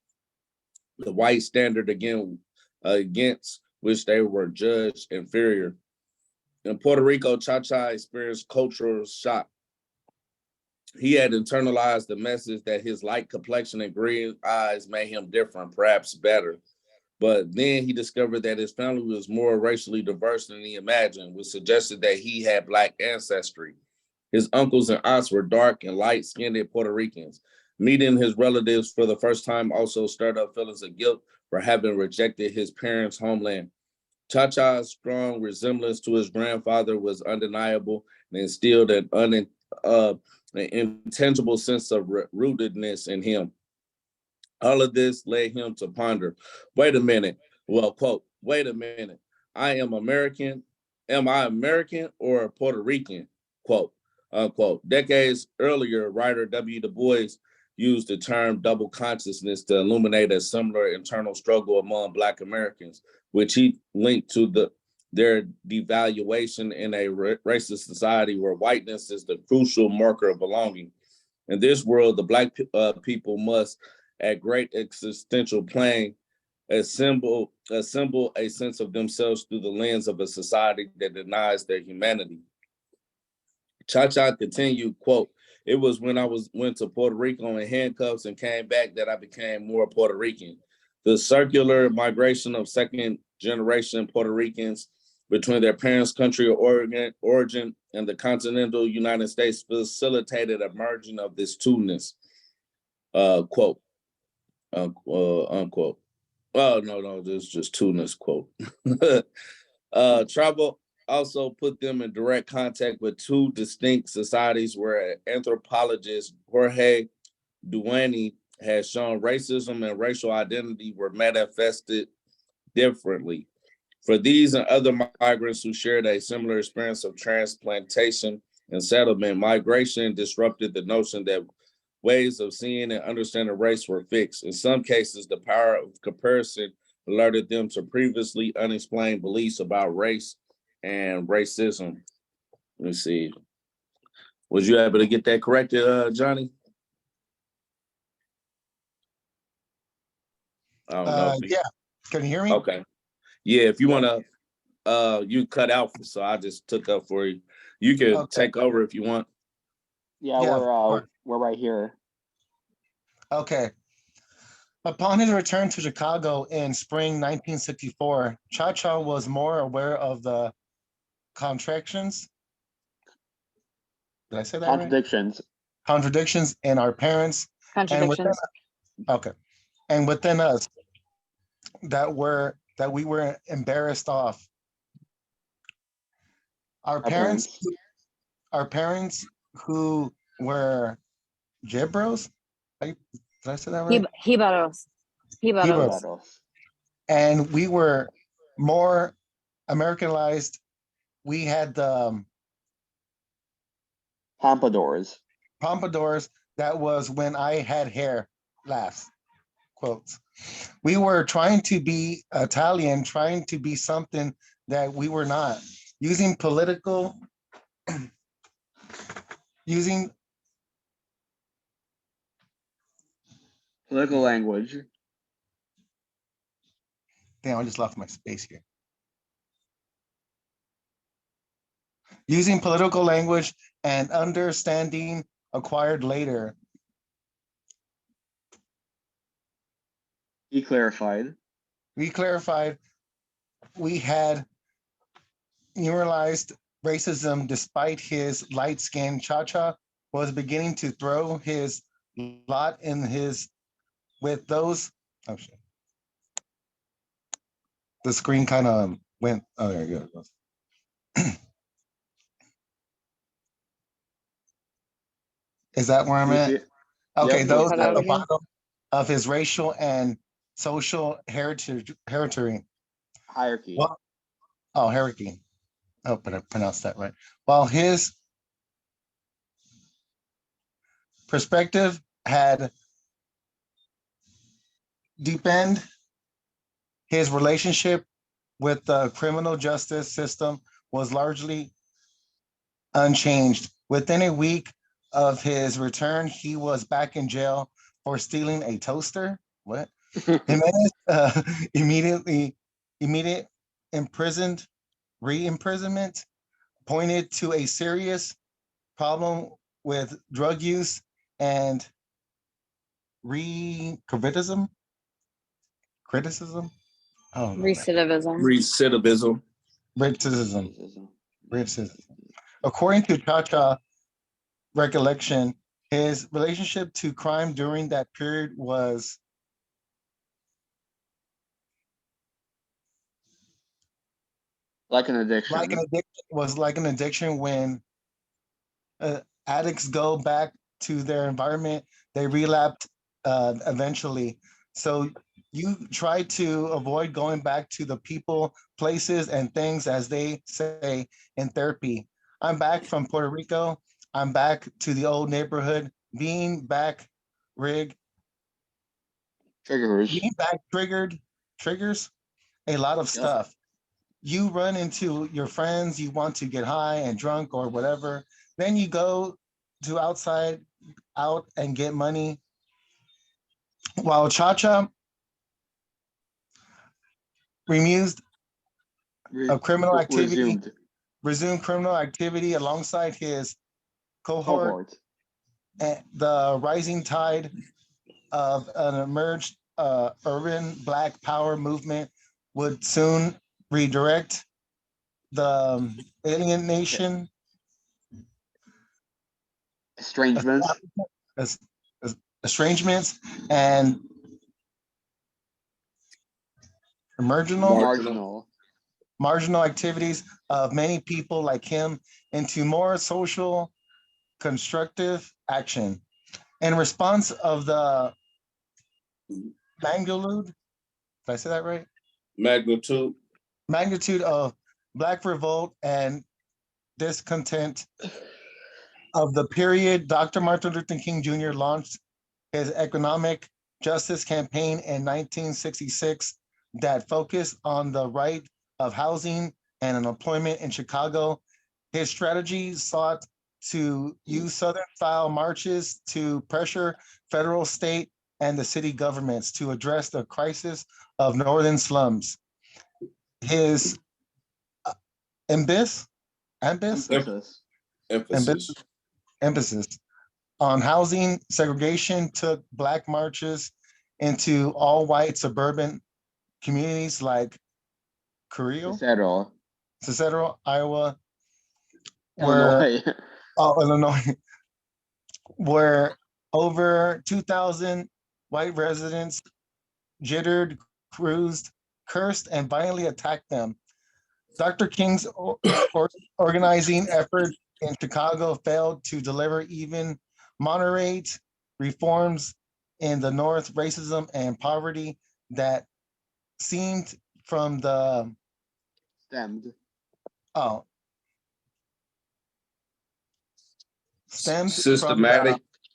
the white standard against which they were judged inferior. In Puerto Rico, Cha Cha experienced cultural shock. He had internalized the message that his light complexion and green eyes made him different, perhaps better. But then he discovered that his family was more racially diverse than he imagined, which suggested that he had Black ancestry. His uncles and aunts were dark and light-skinned Puerto Ricans. Meeting his relatives for the first time also stirred up feelings of guilt for having rejected his parents' homeland. Cha-Cha's strong resemblance to his grandfather was undeniable and instilled an intangible sense of rootedness in him. All of this led him to ponder, wait a minute, well, quote, wait a minute, I am American. Am I American or Puerto Rican? Quote, unquote. Decades earlier, writer W. Du Bois used the term double consciousness to illuminate a similar internal struggle among Black Americans, which he linked to their devaluation in a racist society where whiteness is the crucial marker of belonging. In this world, the Black people must, at great existential plane, assemble a sense of themselves through the lens of a society that denies their humanity. Cha-Cha continued, quote, it was when I went to Puerto Rico in handcuffs and came back that I became more Puerto Rican. The circular migration of second generation Puerto Ricans between their parents' country of origin and the continental United States facilitated a merging of this two-ness, quote, unquote. Oh, no, this is just two-ness, quote. Travel also put them in direct contact with two distinct societies where anthropologist Jorge Duany has shown racism and racial identity were manifested differently. For these and other migrants who shared a similar experience of transplantation and settlement, migration disrupted the notion that ways of seeing and understanding race were fixed. In some cases, the power of comparison alerted them to previously unexplained beliefs about race and racism. Let me see. Was you able to get that corrected, Johnny? I don't know. Yeah. Can you hear me? Okay. Yeah, if you want to, you cut out, so I just took up for you. You can take over if you want. Yeah, we're right here. Okay. Upon his return to Chicago in spring 1964, Cha-Cha was more aware of the contractions. Did I say that Contradictions. right? Contradictions in our parents. Contradictions. And within us that we were embarrassed off. Our parents who were Jibros. Did I say that right? Jibaros. Jibaros. And we were more Americanized. We had the Pompadours. That was when I had hair last. Quotes. We were trying to be Italian, trying to be something that we were not. Using political language. Damn, I just lost my space here. Using political language and understanding acquired later. He clarified. We had neuralized racism despite his light skin. Cha-Cha was beginning to throw his lot in his with those. Oh shit. The screen kind of went. Oh, there you go. Is that where I'm at? Okay, Yep, those at the again. bottom of his racial and social heritage hierarchy. Well, hierarchy. Oh, but I pronounced that right. While his perspective had deepened, his relationship with the criminal justice system was largely unchanged. Within a week of his return, he was back in jail for stealing a toaster. What? Jimenez immediate re-imprisonment pointed to a serious problem with drug use and criticism. I don't know that. Recidivism. Recidivism. Racism. According to Cha recollection, his relationship to crime during that period was Like an addiction. like an addiction. When addicts go back to their environment, they relapse eventually. So you try to avoid going back to the people, places, and things, as they say in therapy. I'm back from Puerto Rico. I'm back to the old neighborhood. Being back Triggers. triggers a lot of Yep. stuff. You run into your friends, you want to get high and drunk or whatever. Then you go to out and get money. While Cha remused of criminal activity, resumed criminal activity alongside his cohort, and the rising tide of an emerged urban Black Power movement would soon redirect the alienation, Estrangements. es- estrangements, and marginal activities of many people like him into more social, constructive action. In response of the magnitude, did I say that right? Magnitude of Black revolt and discontent of the period, Dr. Martin Luther King Jr. launched his economic justice campaign in 1966 that focused on the right of housing and employment in Chicago. His strategy sought to use Southern-style marches to pressure federal, state, and the city governments to address the crisis of northern slums. His emphasis on housing segregation took Black marches into all-white suburban communities like Cicero, Iowa, Illinois, where over 2,000 white residents jittered, cruised, cursed, and violently attacked them. Dr. King's organizing effort in Chicago failed to deliver even moderate reforms in the North. Racism and poverty that seemed from the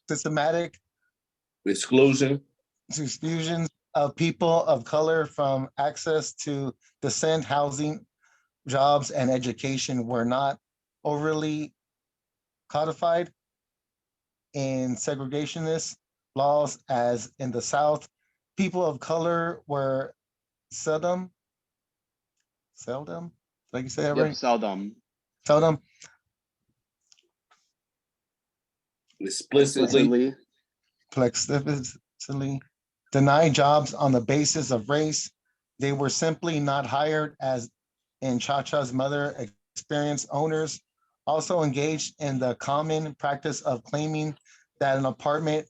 Systematic exclusions of people of color from access to decent housing, jobs, and education were not overly codified in segregationist laws as in the South. People of color were seldom, like you say that right? Seldom. Explicitly denied jobs on the basis of race. They were simply not hired, as in Cha-Cha's mother experienced. Owners also engaged in the common practice of claiming that an apartment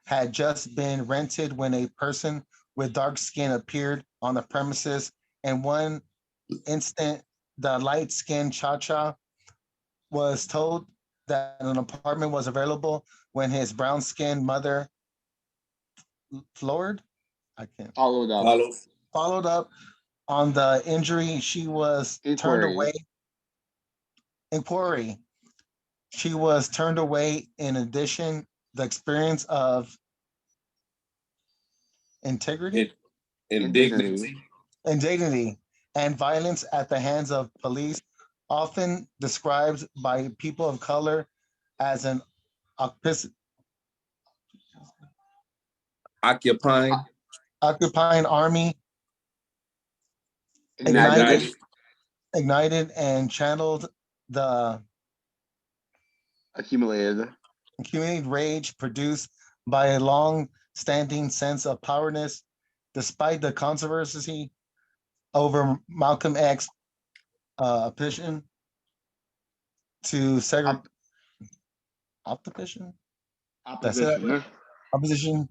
had just been rented when a person with dark skin appeared on the premises. In one instant, the light-skinned Cha-Cha was told that an apartment was available when his brown-skinned mother followed up on the injury. She was turned away. She was turned away. In addition, the experience of indignity, and violence at the hands of police, often described by people of color as an occupying army, ignited and channeled the accumulated accumulated rage produced by a long-standing sense of powerlessness, despite the controversy over Malcolm X opposition to Op- opposition. That's it. opposition. Opposition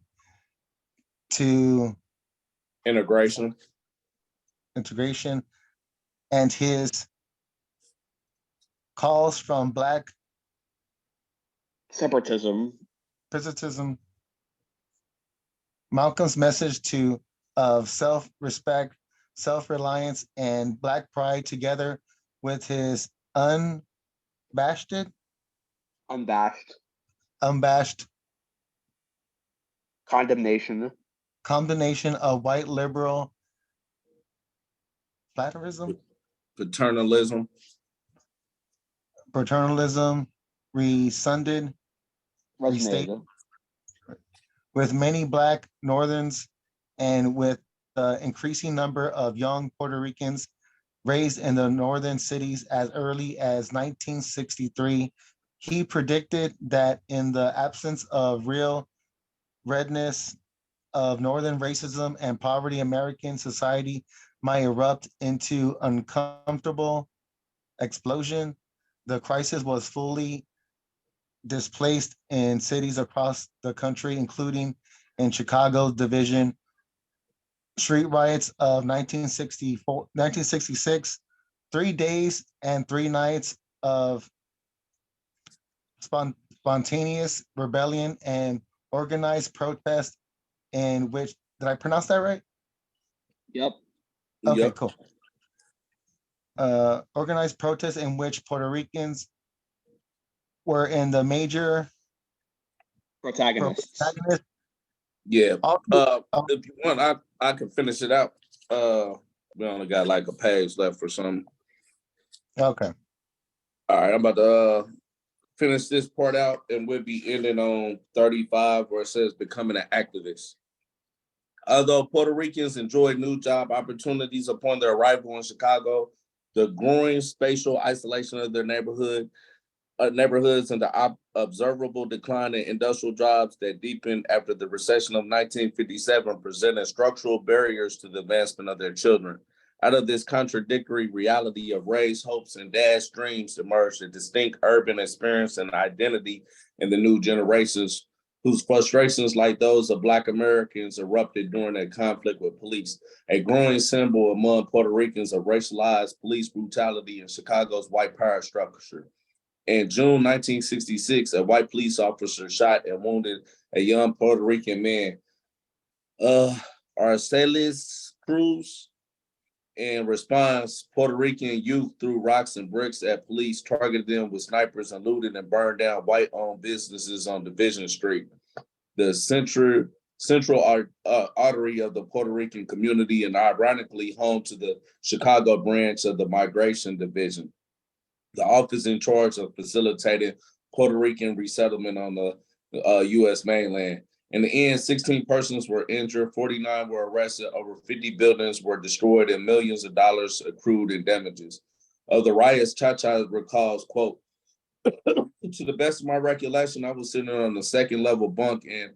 to Integration. integration and his calls from Black Separatism. patriotism. Malcolm's message of self-respect, self-reliance, and Black pride, together with his unabashed, Unbashed. unabashed Condemnation. combination of white liberal flatterism, Paternalism. paternalism, restated Resonated. with many Black Northerns and with the increasing number of young Puerto Ricans raised in the northern cities as early as 1963. He predicted that in the absence of real redness of northern racism and poverty, American society might erupt into uncomfortable explosion. The crisis was fully displaced in cities across the country, including in Chicago's division street riots of 1966, 3 days and 3 nights of spontaneous rebellion and organized protest in which, did I pronounce that right? Yep. Okay, Yep. cool. Organized protests in which Puerto Ricans were in the major Protagonists. protagonists. Yeah. All- If you want, I can finish it out. We only got like a page left for some. Okay. All right, I'm about to finish this part out, and we'll be ending on 35, where it says becoming an activist. Although Puerto Ricans enjoyed new job opportunities upon their arrival in Chicago, the growing spatial isolation of their neighborhoods and the observable decline in industrial jobs that deepened after the recession of 1957 presented structural barriers to the advancement of their children. Out of this contradictory reality of raised hopes and dashed dreams emerged a distinct urban experience and identity in the new generations, whose frustrations, like those of Black Americans, erupted during a conflict with police, a growing symbol among Puerto Ricans of racialized police brutality in Chicago's white power structure. In June 1966, a white police officer shot and wounded a young Puerto Rican man, Arcelis Cruz. In response, Puerto Rican youth threw rocks and bricks at police, targeted them with snipers, and looted and burned down white-owned businesses on Division Street, the central artery of the Puerto Rican community, and ironically home to the Chicago branch of the Migration Division, the office in charge of facilitating Puerto Rican resettlement on the U.S. mainland. In the end, 16 persons were injured, 49 were arrested, over 50 buildings were destroyed, and millions of dollars accrued in damages. Of the riots, ch1 recalls, quote, to the best of my recollection, I was sitting on the second level bunk in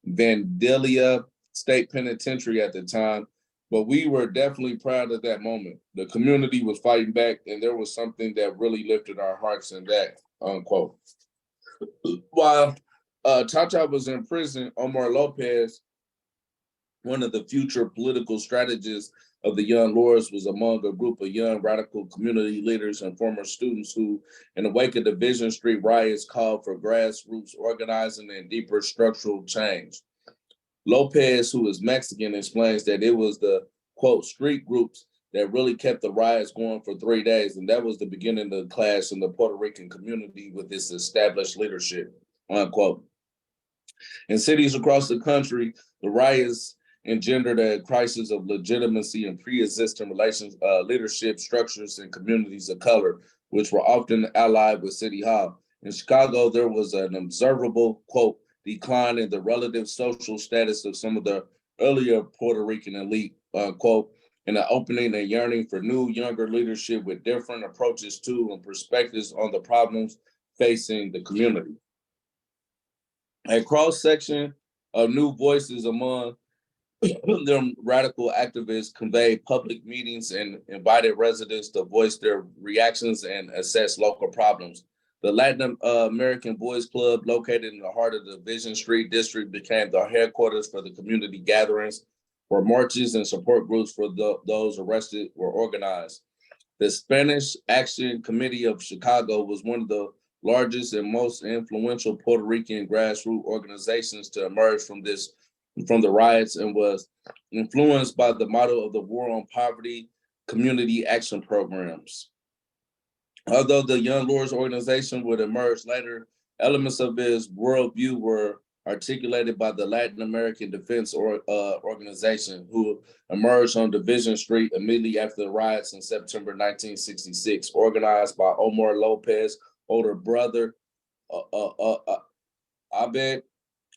Vandalia State Penitentiary at the time, but we were definitely proud of that moment. The community was fighting back, and there was something that really lifted our hearts in that, unquote. While ch1 was in prison, Omar Lopez, one of the future political strategists of the Young Lords, was among a group of young radical community leaders and former students who, in the wake of the Division Street riots, called for grassroots organizing and deeper structural change. Lopez, who is Mexican, explains that it was the, quote, street groups that really kept the riots going for 3 days, and that was the beginning of the clash in the Puerto Rican community with its established leadership, unquote. In cities across the country, the riots engendered a crisis of legitimacy and pre-existing leadership structures in communities of color, which were often allied with City Hall. In Chicago, there was an observable, quote, decline in the relative social status of some of the earlier Puerto Rican elite, quote, and an opening and yearning for new, younger leadership with different approaches to and perspectives on the problems facing the community. A cross-section of new voices among them radical activists conveyed public meetings and invited residents to voice their reactions and assess local problems. The Latin American Boys Club, located in the heart of the Division Street district, became the headquarters for the community gatherings, where marches and support groups for those arrested were organized. The Spanish Action Committee of Chicago was one of the largest and most influential Puerto Rican grassroots organizations to emerge from the riots, and was influenced by the motto of the War on Poverty community action programs. Although the Young Lords organization would emerge later, elements of its worldview were articulated by the Latin American Defense Organization, who emerged on Division Street immediately after the riots in September 1966, organized by Omar Lopez, older brother, Abed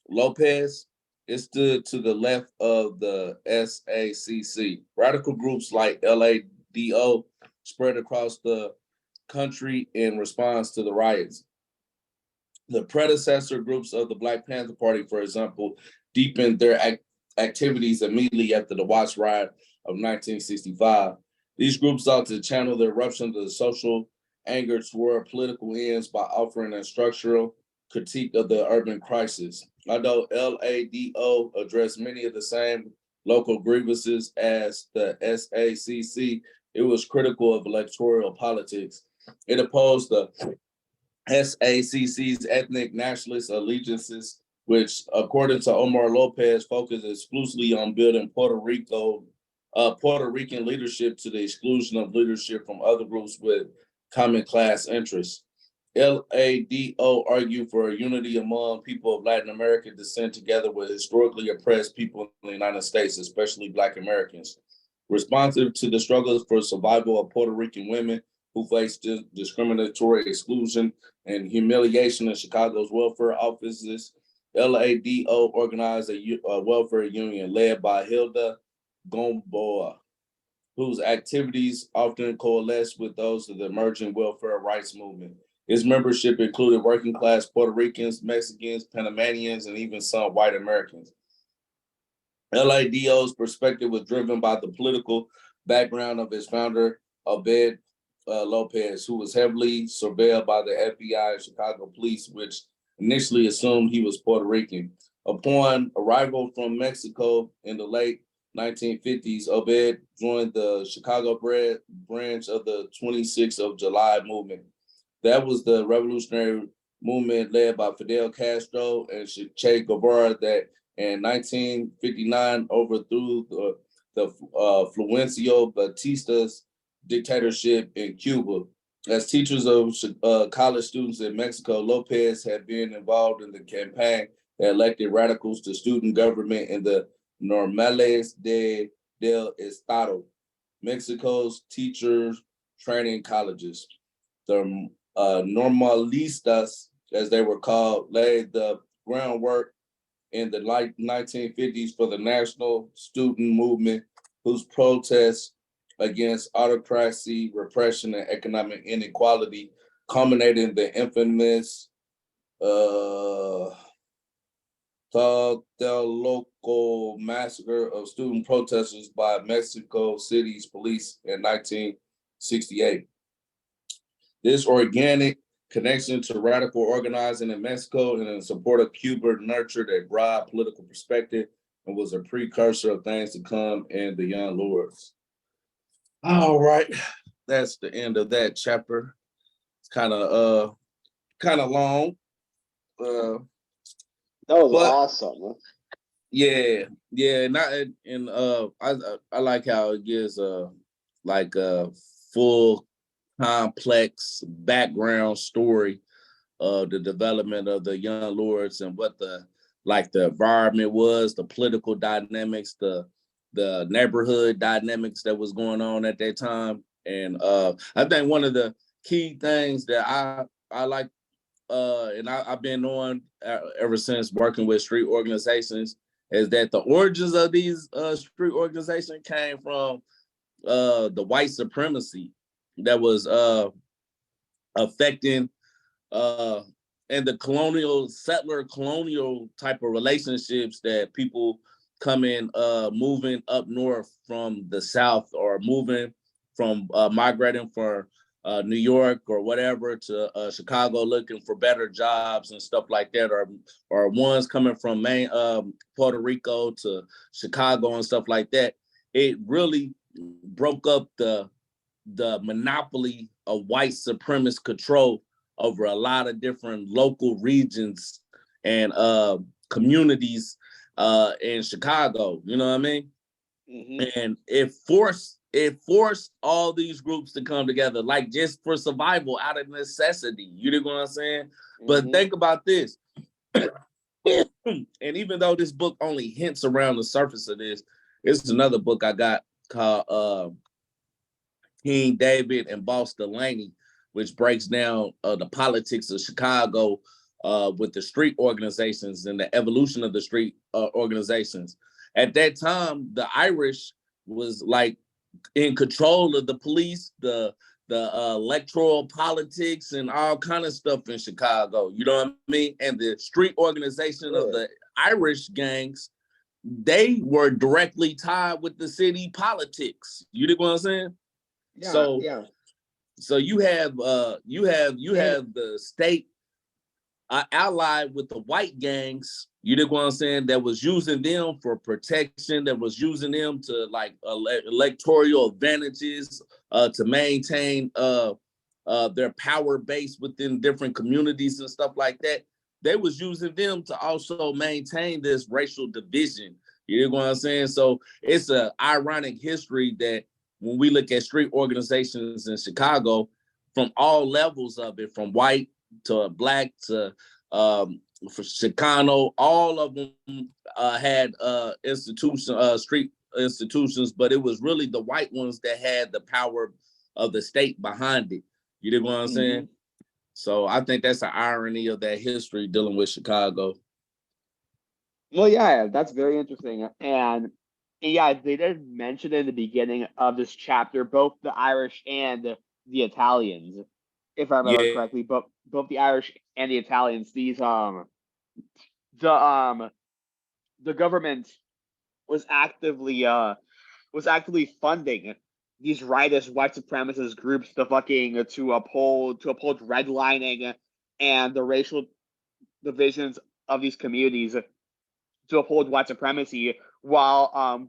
Lopez. It stood to the left of the SACC. Radical groups like LADO spread across the country in response to the riots. The predecessor groups of the Black Panther Party, for example, deepened their activities immediately after the Watts riot of 1965. These groups sought to channel the eruption of the social anger toward political ends by offering a structural critique of the urban crisis. Although LADO addressed many of the same local grievances as the SACC, it was critical of electoral politics. It opposed the SACC's ethnic nationalist allegiances, which, according to Omar Lopez, focused exclusively on building Puerto Rican leadership to the exclusion of leadership from other groups with common class interests. LADO argued for a unity among people of Latin American descent together with historically oppressed people in the United States, especially Black Americans. Responsive to the struggles for survival of Puerto Rican women who faced discriminatory exclusion and humiliation in Chicago's welfare offices, LADO organized a welfare union led by Hilda Gomboa, whose activities often coalesced with those of the emerging welfare rights movement. Its membership included working class Puerto Ricans, Mexicans, Panamanians, and even some white Americans. LADO's perspective was driven by the political background of its founder, Abed Lopez, who was heavily surveilled by the FBI and Chicago police, which initially assumed he was Puerto Rican. Upon arrival from Mexico in the late 1950s, Obed joined the Chicago branch of the 26th of July movement. That was the revolutionary movement led by Fidel Castro and Che Guevara that in 1959 overthrew the Fulgencio Batista's dictatorship in Cuba. As teachers of college students in Mexico, Lopez had been involved in the campaign that elected radicals to student government in the Normales del Estado, Mexico's teachers training colleges. The Normalistas, as they were called, laid the groundwork in the late 1950s for the national student movement, whose protests against autocracy, repression, and economic inequality culminated in the infamous Tlatelolco massacre of student protesters by Mexico City's police in 1968. This organic connection to radical organizing in Mexico and in support of Cuba nurtured a broad political perspective and was a precursor of things to come in the Young Lords. All right, that's the end of that chapter. It's kind of long. That was awesome. Yeah, I like how it gives like a full complex background story of the development of the Young Lords and what the environment was, the political dynamics, the neighborhood dynamics that was going on at that time. And I think one of the key things that I like, and I've been on ever since working with street organizations, is that the origins of these street organizations came from the white supremacy that was affecting the colonial type of relationships that people come in, moving up north from the South, or moving from migrating for New York or whatever to Chicago, looking for better jobs and stuff like that, or ones coming from Puerto Rico to Chicago and stuff like that. It really broke up the monopoly of white supremacist control over a lot of different local regions and communities in Chicago. You know what I mean? Mm-hmm. And it forced all these groups to come together, like just for survival, out of necessity. You know what I'm saying? Mm-hmm. But think about this. And even though this book only hints around the surface of this, it's another book I got called King David and Boss Delaney, which breaks down the politics of Chicago with the street organizations and the evolution of the street organizations. At that time, the Irish was like in control of the police, the electoral politics, and all kind of stuff in Chicago. You know what I mean? And the street organization of the Irish gangs, they were directly tied with the city politics. You know what I'm saying? Yeah. So you have the state allied with the white gangs. You know what I'm saying? That was using them for protection. That was using them to like electoral advantages, to maintain their power base within different communities and stuff like that. They was using them to also maintain this racial division. You know what I'm saying? So it's an ironic history that when we look at street organizations in Chicago, from all levels of it, from white to black to for Chicano, all of them had street institutions, but it was really the white ones that had the power of the state behind it. You know what I'm saying? So I think that's the irony of that history dealing with Chicago. Well, yeah, that's very interesting. And yeah, they did mention in the beginning of this chapter both the Irish and the Italians, if I remember Yeah, correctly. But both the Irish and the Italians, the the government was actively funding these rightist white supremacist groups to uphold redlining and the racial divisions of these communities, to uphold white supremacy, while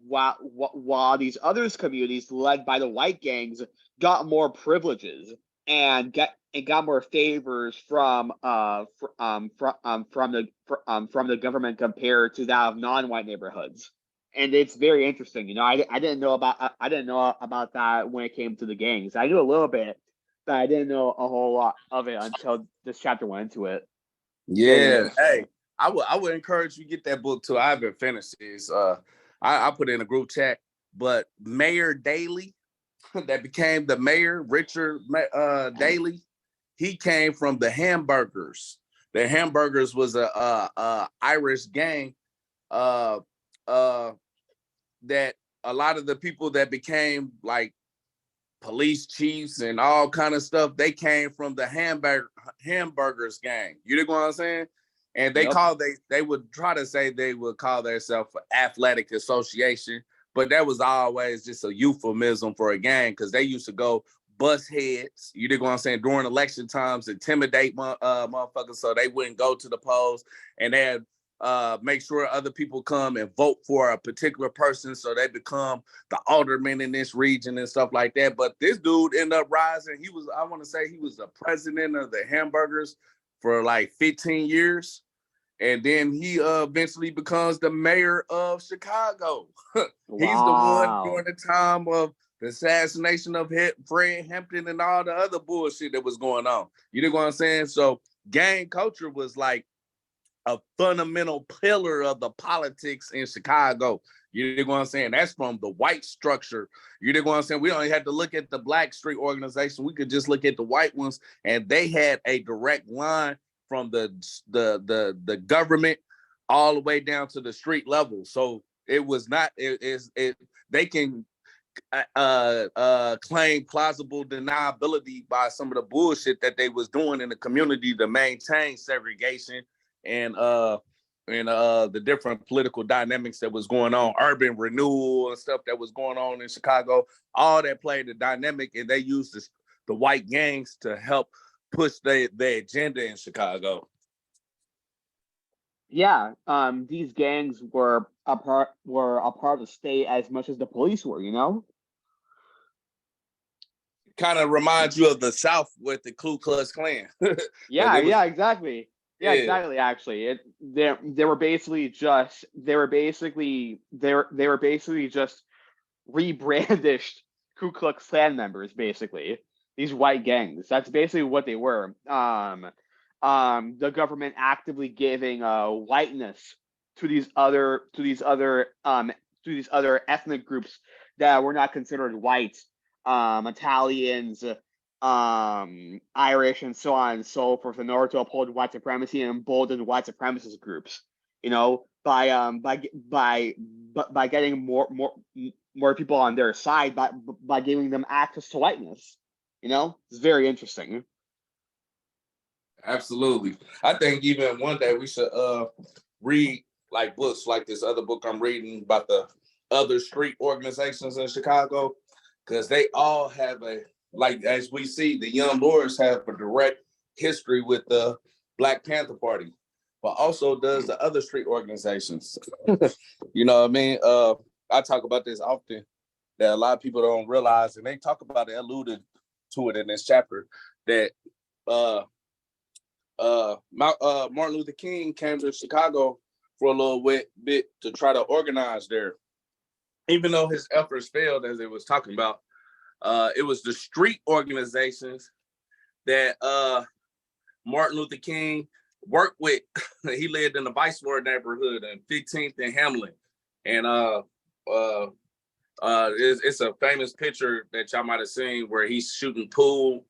these other communities led by the white gangs got more privileges and got more favors from the government compared to that of non-white neighborhoods. And it's very interesting. I didn't know about that when it came to the gangs. I knew a little bit, but I didn't know a whole lot of it until this chapter went into it. Very yeah. interesting. Hey, I would encourage you to get that book too. I haven't finished this. I put it in a group chat, but Mayor Daley, that became the mayor, Richard Daley, he came from the Hamburgers. The Hamburgers was a Irish gang that a lot of the people that became like police chiefs and all kind of stuff, they came from the Hamburgers gang. You know what I'm saying? And they would try to say they would call themselves athletic association, but that was always just a euphemism for a gang, because they used to go bust heads, you know what I'm saying, during election times, intimidate motherfuckers so they wouldn't go to the polls, and they had make sure other people come and vote for a particular person so they become the alderman in this region and stuff like that. But this dude ended up rising. I want to say he was the president of the Hamburgers for like 15 years. And then he eventually becomes the mayor of Chicago. He's the one during the time of the assassination of Fred Hampton and all the other bullshit that was going on. You know what I'm saying? So gang culture was like a fundamental pillar of the politics in Chicago. You know what I'm saying? That's from the white structure. You know what I'm saying? We don't have to look at the black street organization. We could just look at the white ones, and they had a direct line from the government all the way down to the street level. So it was not they can claim plausible deniability by some of the bullshit that they was doing in the community to maintain segregation and the different political dynamics that was going on, urban renewal and stuff that was going on in Chicago. All that played the dynamic, and they used the white gangs to help push their agenda in Chicago. Yeah, these gangs were a part of the state as much as the police were, you know? Kind of reminds you of the South with the Ku Klux Klan. Yeah, It was- yeah, exactly. Yeah, Yeah. exactly. Actually, they were basically just rebrandished Ku Klux Klan members, basically. These white gangs. That's basically what they were. The government actively giving whiteness to these other ethnic groups that were not considered white, Italians, Irish, and so on and so forth, in order to uphold white supremacy and embolden white supremacist groups. You know, by getting more people on their side by giving them access to whiteness. You know, it's very interesting. Absolutely. I think even one day we should read like books like this other book I'm reading about the other street organizations in Chicago, because they all have like as we see, the Young Lords have a direct history with the Black Panther Party, but also does the other street organizations. You know what I mean? I talk about this often that a lot of people don't realize, and they talk about it, alluded to it in this chapter, that Martin Luther King came to Chicago for a little bit to try to organize there. Even though his efforts failed, as it was talking about, it was the street organizations that Martin Luther King worked with. He lived in the Vice Lord neighborhood in 15th and Hamlin. And it's a famous picture that y'all might have seen where he's shooting pool.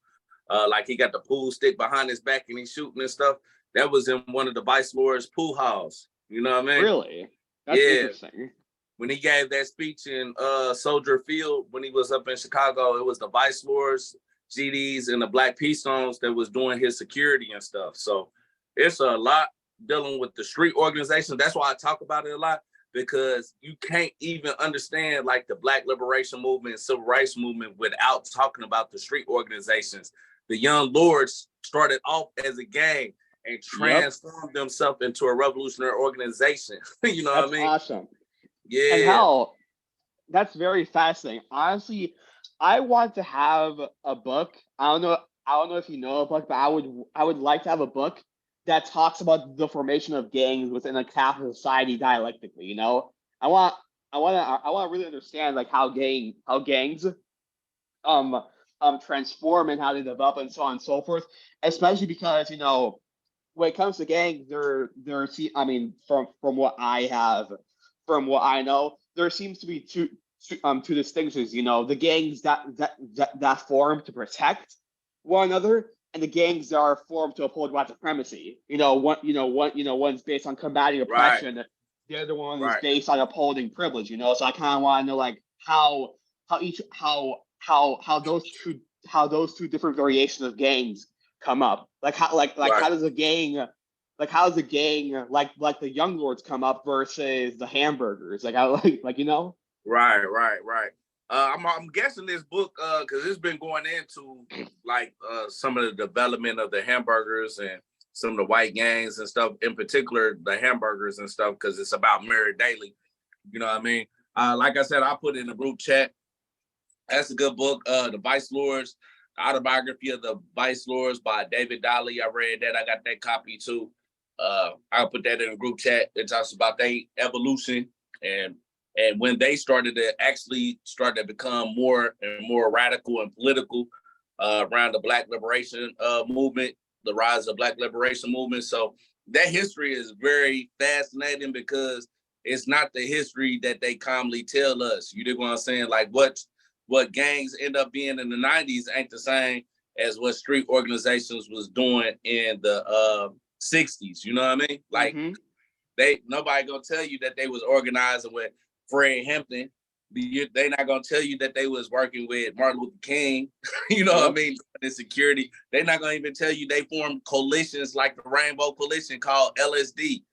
Like he got the pool stick behind his back and he's shooting and stuff. That was in one of the Vice Lord's pool halls. You know what I mean? Really? That's interesting. When he gave that speech in Soldier Field, when he was up in Chicago, it was the Vice Lords, GDs, and the Black Peace Stones that was doing his security and stuff. So it's a lot dealing with the street organization. That's why I talk about it a lot, because you can't even understand like the Black Liberation Movement and Civil Rights Movement without talking about the street organizations. The Young Lords started off as a gang and transformed themselves into a revolutionary organization. You know what I mean? Awesome. Yeah. And hell, that's very fascinating. Honestly, I want to have a book. I don't know if you know a book, but I would like to have a book that talks about the formation of gangs within a capitalist society dialectically. You know, I want to really understand like how gangs transform and how they develop and so on and so forth. Especially because, you know, when it comes to gangs, I mean, from what I know, there seems to be two distinctions. You know, the gangs that form to protect one another, and the gangs that are formed to uphold white supremacy. One's based on combating oppression. Right. The other one is based on upholding privilege. You know, so I kind of want to know like how those two different variations of gangs come up. Like how does a gang like the Young Lords come up versus the Hamburgers? Like you know? Right. I'm guessing this book because it's been going into like some of the development of the Hamburgers and some of the white gangs and stuff, in particular the Hamburgers and stuff, because it's about Mary Daly. You know what I mean? Like I said, I put it in the group chat. That's a good book. The Vice Lords, the Autobiography of the Vice Lords by David Dolly. I read that. I got that copy too. I'll put that in the group chat. It talks about their evolution and when they started to become more and more radical and political around the Black Liberation movement, the rise of Black Liberation movement. So that history is very fascinating because it's not the history that they commonly tell us. You dig what I'm saying? Like what gangs end up being in the 90s ain't the same as what street organizations was doing in the 60s. You know what I mean? Like nobody gonna tell you that they was organizing with Fred Hampton They not gonna tell you that they was working with Martin Luther King. You know what I mean? In security, they're not gonna even tell you they formed coalitions like the Rainbow Coalition called LSD,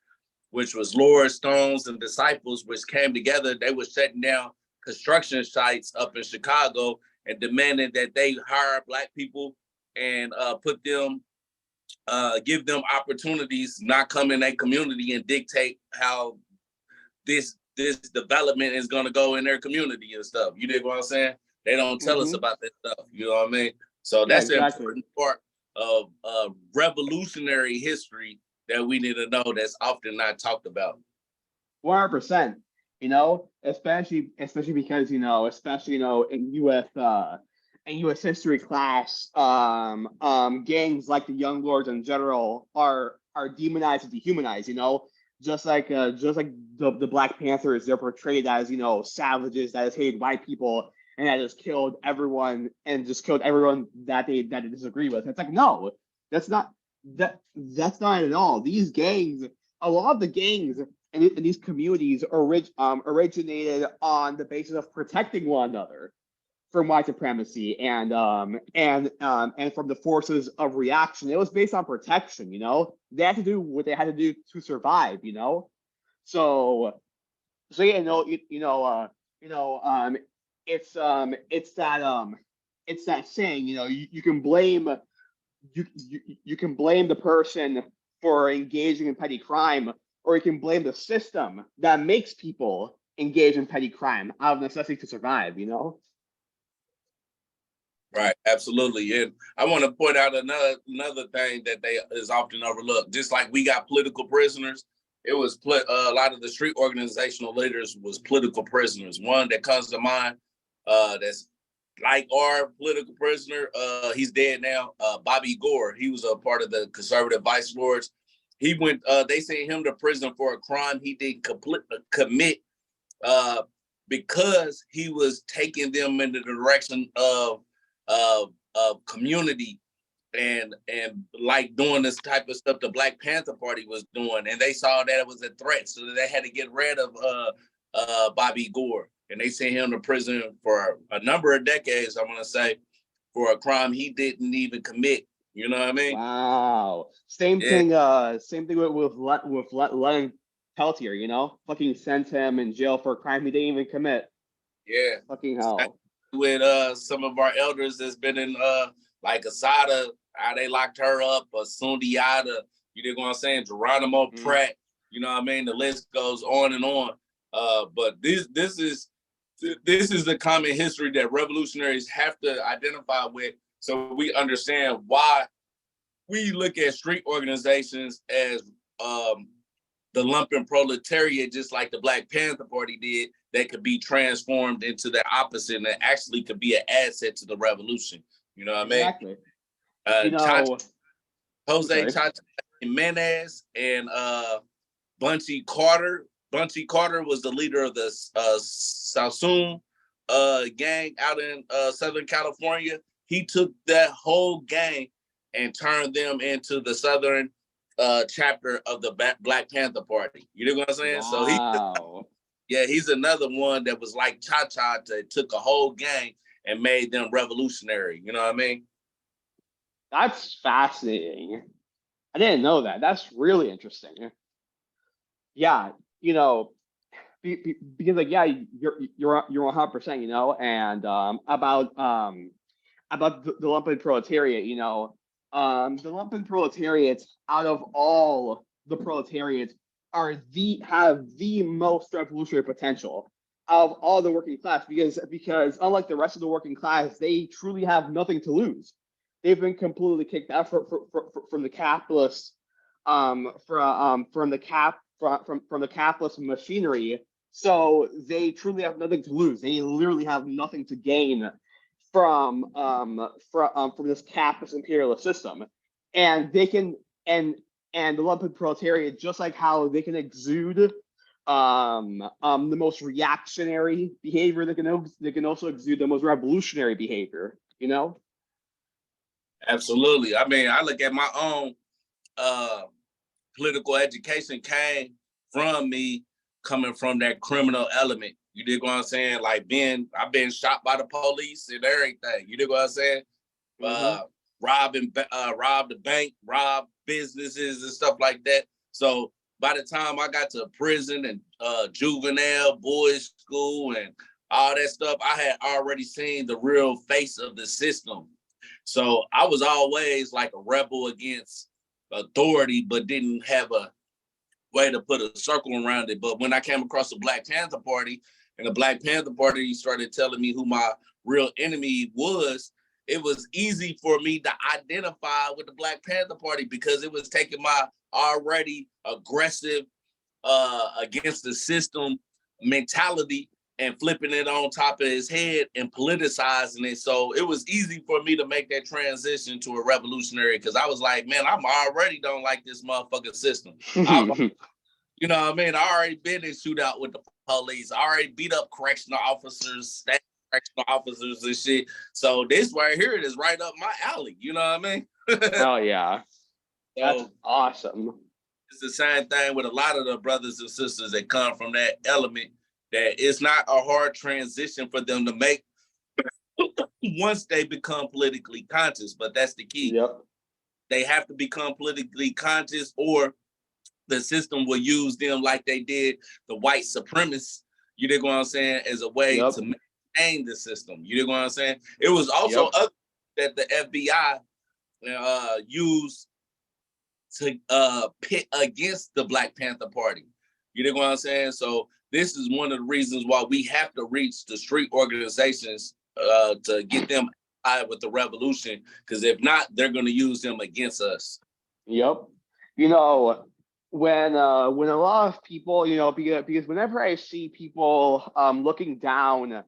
which was Lord, Stones, and Disciples, which came together. They were shutting down construction sites up in Chicago and demanding that they hire Black people and give them opportunities, not come in a community and dictate how this development is going to go in their community and stuff. You dig what I'm saying? They don't tell us about that stuff. You know what I mean? So that's an important part of revolutionary history that we need to know that's often not talked about. 100%. You know, especially because in U.S. history class, gangs like the Young Lords in general are demonized and dehumanized. You know, just like the Black Panthers, they're portrayed as savages that has hated white people and that has killed everyone that they disagree with. It's like, no, that's not at all. These gangs, a lot of the gangs in these communities originated on the basis of protecting one another from white supremacy and from the forces of reaction. It was based on protection. They had to do what they had to do to survive. So it's that saying. You can blame you can blame the person for engaging in petty crime, or you can blame the system that makes people engage in petty crime out of necessity to survive. Right, absolutely. And I want to point out another thing that is often overlooked. Just like we got political prisoners, it was a lot of the street organizational leaders was political prisoners. One that comes to mind, that's like our political prisoner, he's dead now, Bobby Gore. He was a part of the conservative vice lords. He went, they sent him to prison for a crime he didn't commit because he was taking them in the direction of community and like doing this type of stuff the Black Panther Party was doing, and they saw that it was a threat, so they had to get rid of Bobby Gore, and they sent him to prison for a number of decades. I want to say for a crime he didn't even commit. You know what I mean? Wow. Same thing with Lennon Peltier. Fucking sent him in jail for a crime he didn't even commit. Yeah. Fucking hell. With some of our elders that's been in like Asada, how they locked her up, or Sundiata, you dig what I'm saying? Geronimo Pratt, you know what I mean? The list goes on and on. But this is the common history that revolutionaries have to identify with, so we understand why we look at street organizations as the lumpen proletariat, just like the Black Panther Party did, that could be transformed into the opposite and actually could be an asset to the revolution. You know what exactly. I mean? Jose Chacha Jimenez and Bunchy Carter. Bunchy Carter was the leader of the Sassoon gang out in Southern California. He took that whole gang and turned them into the Southern chapter of the Black Panther Party. You know what I'm saying? Wow. So he's another one that was like Cha-Cha, took a whole gang and made them revolutionary. You know what I mean? That's fascinating. I didn't know that. That's really interesting. Yeah, because like, yeah, you're 100%, and about the lumpen proletariat, the lumpen proletariat, out of all the proletariats, have the most revolutionary potential of all the working class, because unlike the rest of the working class, they truly have nothing to lose. They've been completely kicked out from the capitalist from the capitalist machinery. So they truly have nothing to lose. They literally have nothing to gain from this capitalist imperialist system, and they can and the lumpen proletariat, just like how they can exude the most reactionary behavior, they can also exude the most revolutionary behavior. Absolutely. I mean, I look at my own political education came from me coming from that criminal element. You dig what I'm saying? Like I've been shot by the police and everything. You dig what I'm saying? Robbed the bank, robbed businesses and stuff like that. So by the time I got to prison and juvenile, boys school and all that stuff, I had already seen the real face of the system. So I was always like a rebel against authority, but didn't have a way to put a circle around it. But when I came across the Black Panther Party, and the Black Panther Party started telling me who my real enemy was, it was easy for me to identify with the Black Panther Party because it was taking my already aggressive against the system mentality and flipping it on top of his head and politicizing it. So it was easy for me to make that transition to a revolutionary because I was like, man, I'm already don't like this motherfucking system. You know what I mean? I already been in shootout with the police. I already beat up correctional officers, staff correctional officers and shit. So this right here is right up my alley. You know what I mean? Hell yeah. That's So awesome. it's the same thing with a lot of the brothers and sisters that come from that element, that it's not a hard transition for them to make once they become politically conscious. But that's the key. Yep. They have to become politically conscious, or the system will use them like they did the white supremacists, you dig what I'm saying, as a way to maintain the system. You dig what I'm saying? It was also other that the FBI used to pit against the Black Panther Party. You dig what I'm saying? So this is one of the reasons why we have to reach the street organizations to get them allied with the revolution, because if not, they're going to use them against us. Yep. You know, when a lot of people, you know, because whenever I see people looking down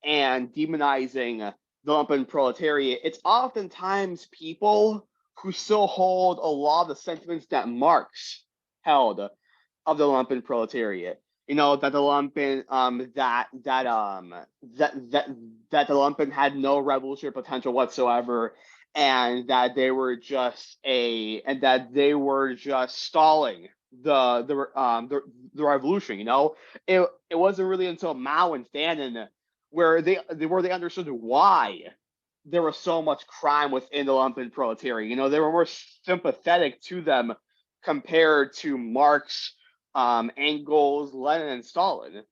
and demonizing the lumpen proletariat, it's oftentimes people who still hold a lot of the sentiments that Marx held of the lumpen proletariat. You know, that the lumpen that the lumpen had no revolutionary potential whatsoever, and that they were just stalling the revolution. You know, it wasn't really until Mao and Fanon where they understood why there was so much crime within the lumpen proletariat. You know, they were more sympathetic to them compared to Marx, Engels, Lenin, and Stalin.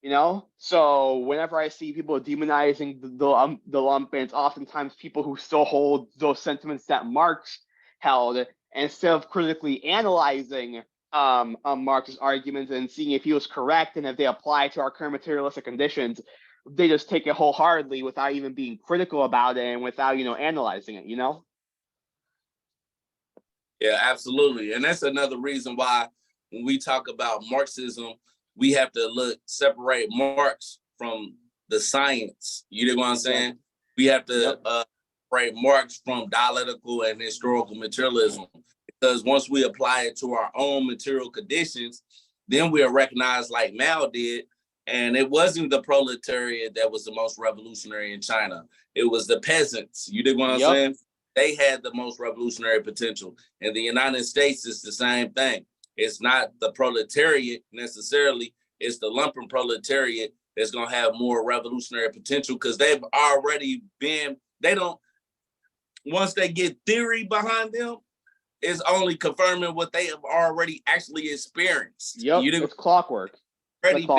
You know, so whenever I see people demonizing the lumpens, oftentimes people who still hold those sentiments that Marx held, and instead of critically analyzing Marx's arguments and seeing if he was correct and if they apply to our current materialistic conditions, they just take it wholeheartedly without even being critical about it and without, you know, analyzing it, you know? Yeah, absolutely. And that's another reason why when we talk about Marxism, we have to separate Marx from the science. You know what I'm saying? We have to separate Marx from dialectical and historical materialism, because once we apply it to our own material conditions, then we'll recognize, like Mao did, and it wasn't the proletariat that was the most revolutionary in China. It was the peasants. You dig what I'm saying? They had the most revolutionary potential. In the United States, it's the same thing. It's not the proletariat necessarily. It's the lumpen proletariat that's going to have more revolutionary potential, because they've already been, once they get theory behind them, it's only confirming what they have already actually experienced. It's clockwork. They've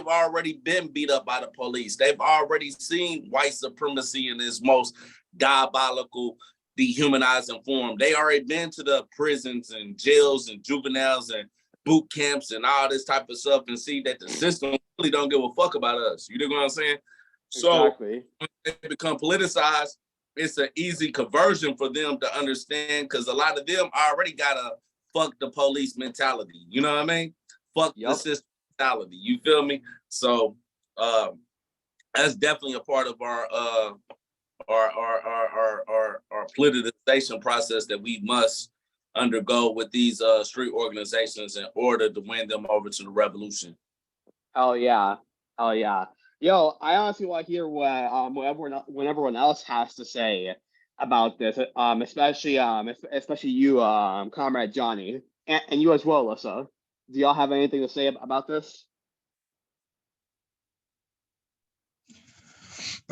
already been beat up by the police. They've already seen white supremacy in its most diabolical, dehumanizing form. They already been to the prisons and jails and juveniles and boot camps and all this type of stuff, and see that the system really don't give a fuck about us. You know what I'm saying? So when they become politicized, it's an easy conversion for them to understand, because a lot of them already got a fuck the police mentality. You know what I mean? Fuck the system mentality. You feel me? So that's definitely a part of our politicization process that we must undergo with these street organizations in order to win them over to the revolution. Hell yeah. Yo, I honestly want to hear what everyone else has to say about this, especially you, Comrade Johnny, and you as well, Alyssa. Do y'all have anything to say about this?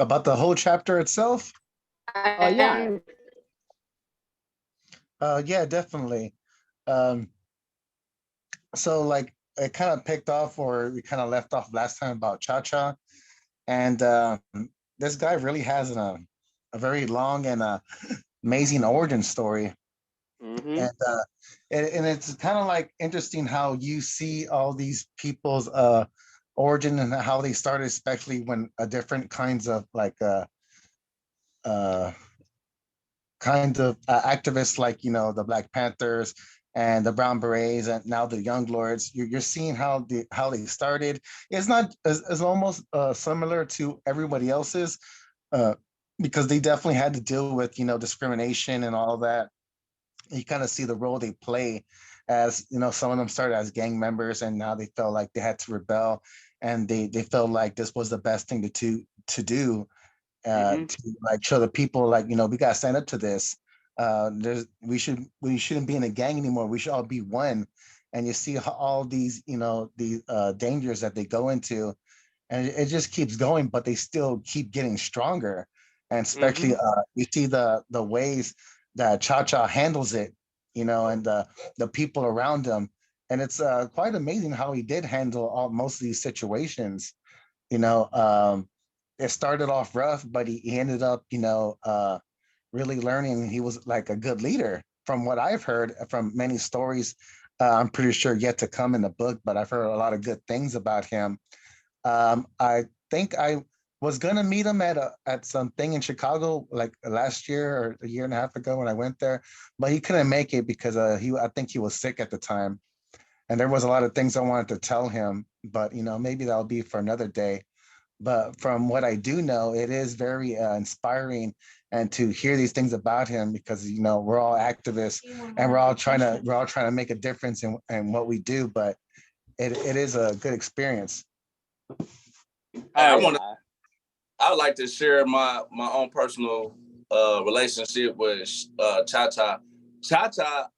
About the whole chapter itself? Yeah. Yeah, definitely. Um, so like it kind of picked off where we kind of left off last time about Cha-Cha. And this guy really has a very long and amazing origin story. Mm-hmm. And it's kind of like interesting how you see all these people's origin and how they started, especially when different kinds of like uh, activists, like the Black Panthers and the Brown Berets, and now the Young Lords. You're seeing how they started. It's not as almost similar to everybody else's, uh, because they definitely had to deal with discrimination and all that. You kind of see the role they play, as some of them started as gang members and now they felt like they had to rebel, and they felt like this was the best thing to do, Mm-hmm. to like show the people, like we got to stand up to this. We shouldn't be in a gang anymore. We should all be one. And you see how all these these dangers that they go into, and it just keeps going, but they still keep getting stronger. And especially Mm-hmm. you see the ways that Cha-Cha handles it, and the people around him. And it's quite amazing how he did handle most of these situations. you know um it started off rough, but he ended up really learning. He was like a good leader, from what I've heard from many stories. I'm pretty sure yet to come in the book, but I've heard a lot of good things about him. I think I was gonna meet him at something in Chicago like last year or a year and a half ago when I went there, but he couldn't make it because I think he was sick at the time, and there was a lot of things I wanted to tell him, but maybe that'll be for another day. But from what I do know, it is very inspiring, and to hear these things about him, because we're all activists and we're all trying to make a difference in what we do, but it is a good experience. Hey, Oh yeah. I would like to share my own personal relationship with Cha-Cha. Cha-Cha,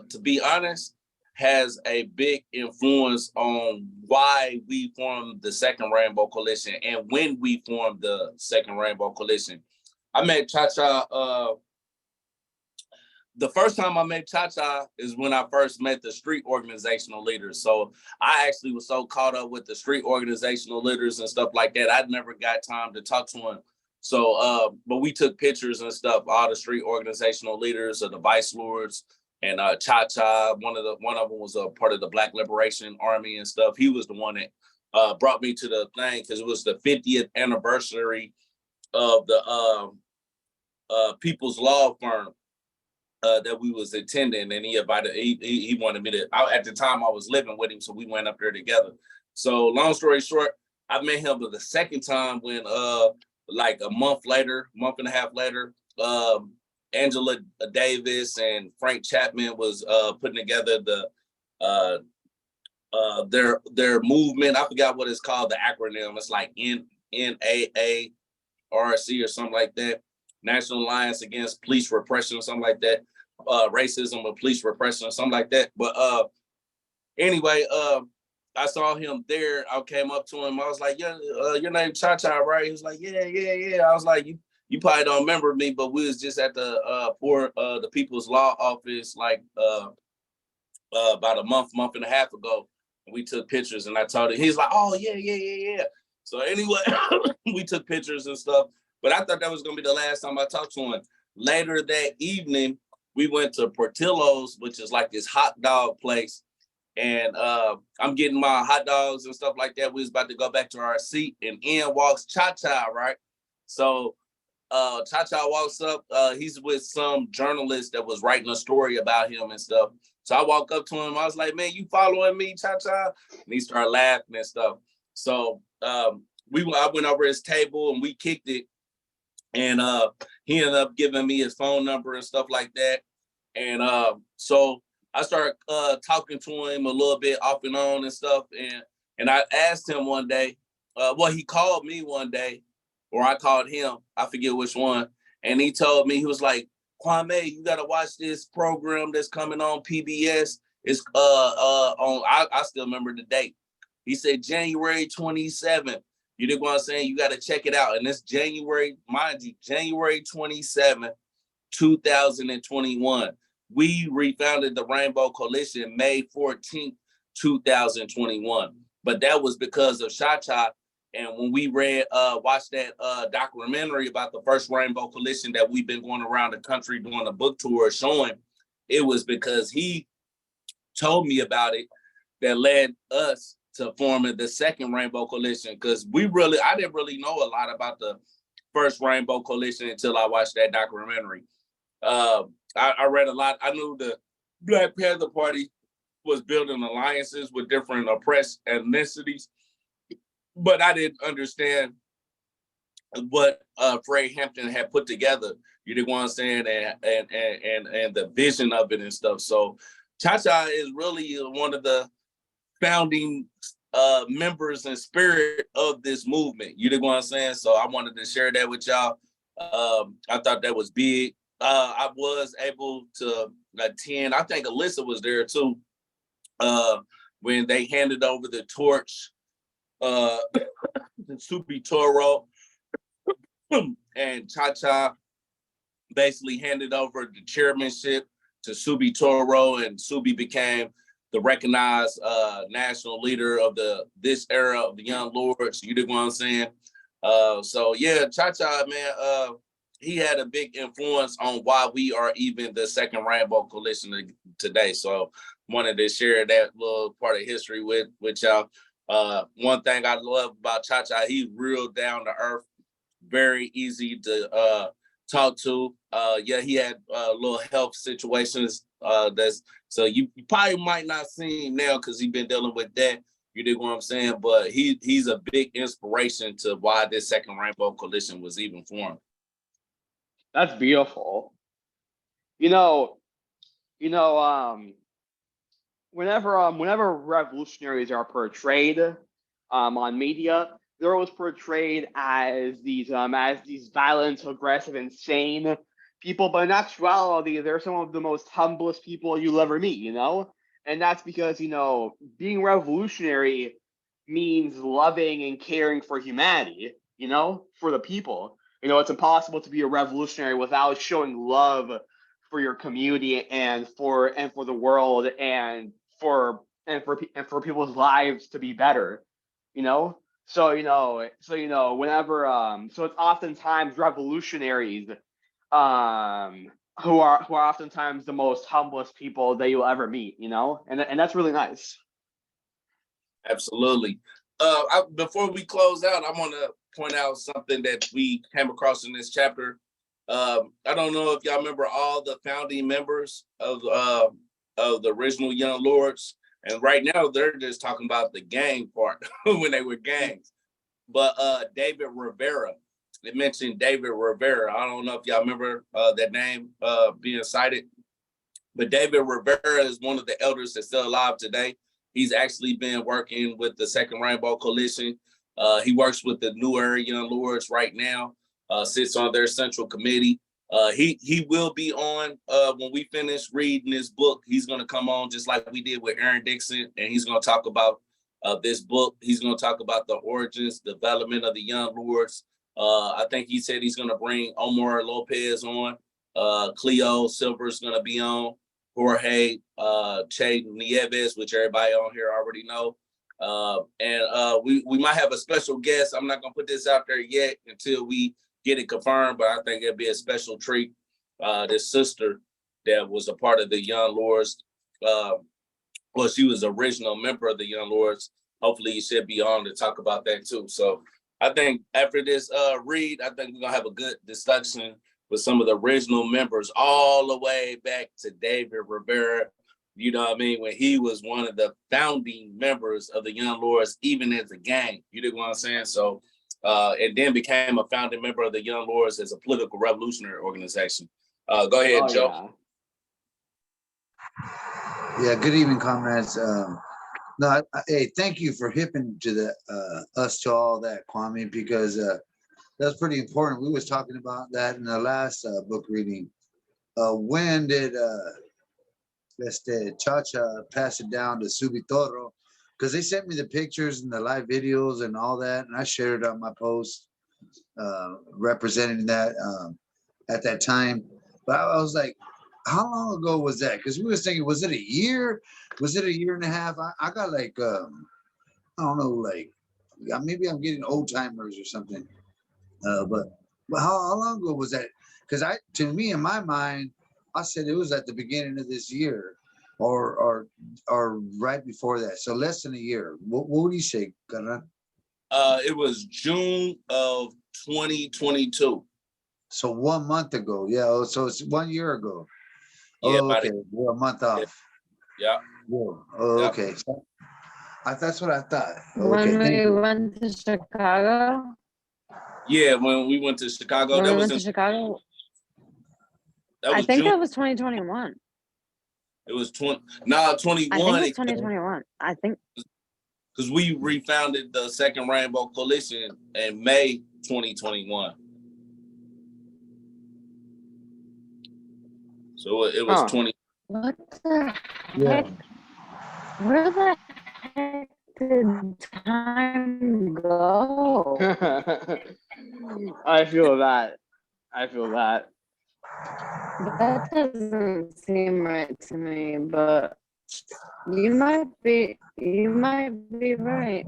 to be honest, has a big influence on why we formed the Second Rainbow Coalition and when we formed the Second Rainbow Coalition. I met Cha-Cha the first time I met Cha-Cha is when I first met the street organizational leaders. So I actually was so caught up with the street organizational leaders and stuff like that, I never got time to talk to him. So, but we took pictures and stuff, all the street organizational leaders of the Vice Lords and Cha-Cha. One of them was a part of the Black Liberation Army and stuff. He was the one that brought me to the thing because it was the 50th anniversary of the People's Law Firm that we was attending, and he wanted me to. At the time I was living with him, so we went up there together. So long story short, I met him for the second time when like a month and a half later, Angela Davis and Frank Chapman was putting together the their movement. I forgot what it's called, the acronym. It's like NAARC or something like that. National Alliance Against Police Repression or something like that. Racism or police repression or something like that. But anyway, I saw him there. I came up to him. I was like, "Yeah, your name Cha-Cha, right?" He was like, "Yeah, yeah, yeah." I was like, "You probably don't remember me, but we was just at the People's Law Office like about a month and a half ago. And we took pictures, and I told him. He's like, "Oh yeah, yeah, yeah, yeah." So anyway, we took pictures and stuff. But I thought that was gonna be the last time I talked to him. Later that evening, we went to Portillo's, which is like this hot dog place. And I'm getting my hot dogs and stuff like that. We was about to go back to our seat, and in walks Cha-Cha, right? So Cha-Cha walks up. He's with some journalist that was writing a story about him and stuff. So I walk up to him. I was like, "Man, you following me, Cha-Cha?" And he started laughing and stuff. So I went over his table and we kicked it. And he ended up giving me his phone number and stuff like that. And so I started talking to him a little bit off and on and stuff. And I asked him one day, he called me one day, or I called him, I forget which one. And he told me, he was like, "Kwame, you gotta watch this program that's coming on PBS. It's on, I still remember the date. He said January 27th. You dig what I'm saying? You got to check it out. And it's January, mind you, January 27th, 2021. We refounded the Rainbow Coalition May 14th, 2021. But that was because of ch1. And when we watched that documentary about the first Rainbow Coalition that we've been going around the country doing a book tour showing, it was because he told me about it that led us to forming the second Rainbow Coalition. Because I didn't really know a lot about the first Rainbow Coalition until I watched that documentary. I read a lot. I knew the Black Panther Party was building alliances with different oppressed ethnicities, but I didn't understand what Fred Hampton had put together. You know what I'm saying, and the vision of it and stuff. So ch1 is really one of the founding members and spirit of this movement. You know what I'm saying? So I wanted to share that with y'all. I thought that was big. I was able to attend. I think Alyssa was there too. When they handed over the torch to Subi Toro, and ch1 basically handed over the chairmanship to Subi Toro, and Subi became the recognized national leader of this era of the Young Lords. You know what I'm saying? So yeah, ch1, man, he had a big influence on why we are even the second Rainbow Coalition today. So wanted to share that little part of history with y'all. One thing I love about ch1, he's real down to earth, very easy to talk to. Yeah, he had little health situations. So you probably might not see him now because he's been dealing with that. You dig what I'm saying? But he's a big inspiration to why this second Rainbow Coalition was even formed. That's beautiful. Whenever revolutionaries are portrayed on media, they're always portrayed as these violent, aggressive, insane people. But in actuality, they're some of the most humblest people you'll ever meet. And that's because being revolutionary means loving and caring for humanity. For the people. It's impossible to be a revolutionary without showing love for your community and for the world and for people's lives to be better. So whenever so it's oftentimes revolutionaries who are oftentimes the most humblest people that you'll ever meet, and that's really nice. Absolutely. Before we close out, I want to point out something that we came across in this chapter. I don't know if y'all remember all the founding members of the original Young Lords, and right now they're just talking about the gang part when they were gangs. But David Rivera, they mentioned David Rivera. I don't know if y'all remember that name being cited, but David Rivera is one of the elders that's still alive today. He's actually been working with the Second Rainbow Coalition. He works with the New Era Young Lords right now, sits on their central committee. He will be on when we finish reading this book. He's going to come on just like we did with Aaron Dixon, and he's going to talk about this book. He's going to talk about the origins, development of the Young Lords. I think he said he's going to bring Omar Lopez on. Cleo Silver's going to be on. Jorge Che Nieves, which everybody on here already know. And we might have a special guest. I'm not going to put this out there yet until we get it confirmed, but I think it'll be a special treat. This sister that was a part of the Young Lords, well, she was an original member of the Young Lords. Hopefully you should be on to talk about that too. So I think after this read, I think we're going to have a good discussion with some of the original members all the way back to David Rivera, you know what I mean, when he was one of the founding members of the Young Lords, even as a gang, you know what I'm saying? So, and then became a founding member of the Young Lords as a political revolutionary organization. Go ahead, Joe. Yeah, good evening, comrades. Hey, thank you for hipping to us to all that, Kwame, because that's pretty important. We was talking about that in the last book reading. When did ch1 pass it down to Subi Toro? because they sent me the pictures and the live videos and all that, and I shared it on my post representing that at that time. But I was like, how long ago was that? Because we were thinking, was it a year? Was it a year and a half? I got like, I don't know, like, maybe I'm getting old timers or something. But how long ago was that? Because to me, in my mind, I said it was at the beginning of this year, or right before that. So less than a year. What do you say, Karan? It was June of 2022. So 1 month ago. Yeah. Oh, so it's 1 year ago. Yeah, Oh, about okay. We're a month off. Yeah. Yeah. Oh, Yeah. okay. So that's what I thought. Okay. When Thank we you. went to Chicago, Yeah, when we went to Chicago, when that we was went to Chicago, that I was think June. that was 2021. It was 21. I think it was 2021. I think Because we refounded the Second Rainbow Coalition in May 2021. So it was Huh. 20. what the Yeah. heck? Where the heck did time go? I feel that. I feel that. That doesn't seem right to me, but you might be right.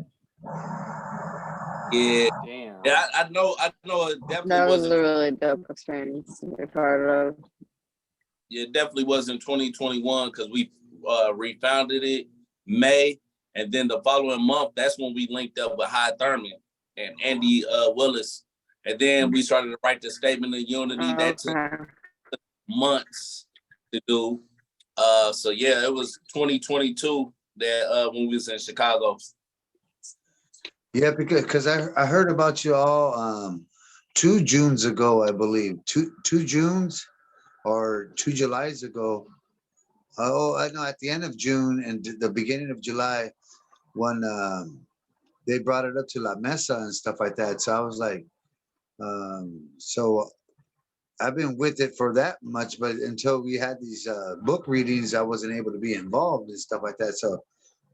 Yeah. Damn. Yeah, I know it definitely That was wasn't. a really dope experience to be part of. Yeah, it definitely wasn't 2021 because we refounded it May, and then the following month, that's when we linked up with High Thurman and Andy Willis, and then we started to write the statement of unity. That took Okay. months to do. So yeah, it was 2022 that when we was in Chicago. Yeah, because I heard about you all 2 Junes ago, I believe. Two Junes or 2 Julys ago. Oh, I know, at the end of June and the beginning of July, when they brought it up to La Mesa and stuff like that. So I was like, so I've been with it for that much, but until we had these book readings, I wasn't able to be involved and stuff like that. So,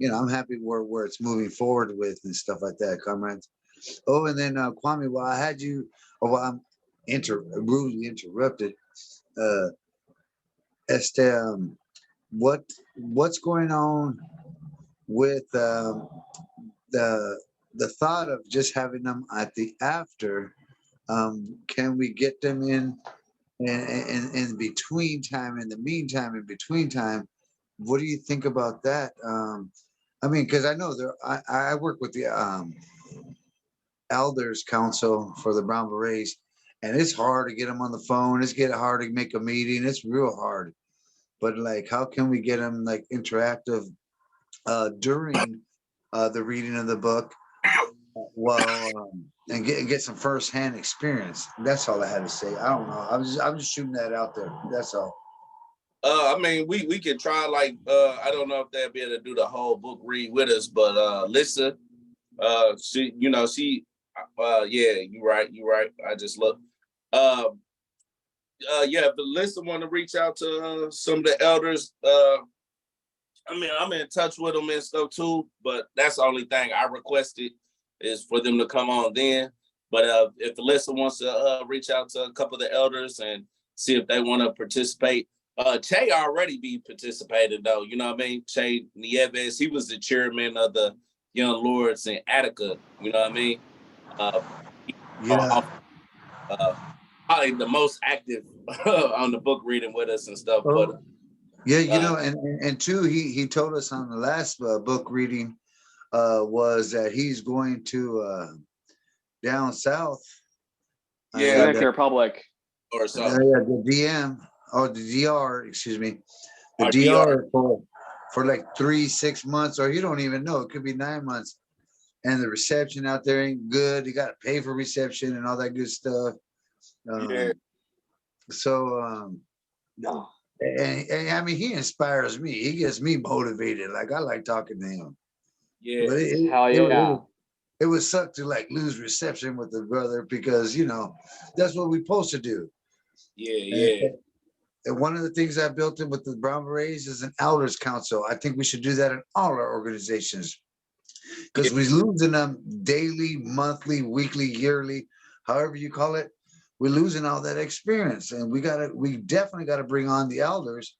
I'm happy where it's moving forward with and stuff like that, comrades. Oh, and then Kwame, while I had you, or while I'm rudely interrupted, uh, what's going on with the thought of just having them at the after? Can we get them in between time, in the meantime, in between time? What do you think about that? I mean, because I know I work with the Elders Council for the Brown Berets, and it's hard to get them on the phone. It's getting hard to make a meeting. It's real hard. But like, how can we get them like interactive during the reading of the book? Well, and get some firsthand experience. That's all I had to say. I don't know. I'm just shooting that out there. That's all. I mean, we could try like I don't know if they'll be able to do the whole book read with us, but Lisa, she yeah, you're right. I just looked. Yeah, if Lisa want to reach out to some of the elders, I mean, I'm in touch with them and stuff too, but that's the only thing I requested is for them to come on then. But if Alyssa wants to reach out to a couple of the elders and see if they want to participate, Che already be participating though. You know what I mean? Che Nieves, he was the chairman of the Young Lords in Attica. You know what I mean? Yeah. Probably the most active on the book reading with us and stuff. Oh, But yeah, and two, he told us on the last book reading was that he's going to down south. Yeah. Dominican Republic. Or something. The DM or the DR, excuse me, the Or DR for like 3-6 months, or you don't even know. It could be 9 months, and the reception out there ain't good. You got to pay for reception and all that good stuff. Yeah. So, No. and I mean, he inspires me. He gets me motivated. Like, I like talking to him. Yeah. But Hell yeah. it would suck to like lose reception with the brother because that's what we're supposed to do. Yeah. And one of the things I built in with the Brown Berets is an elders council. I think we should do that in all our organizations. because we're losing them daily, monthly, weekly, yearly, however you call it. We're losing all that experience, and we definitely gotta bring on the elders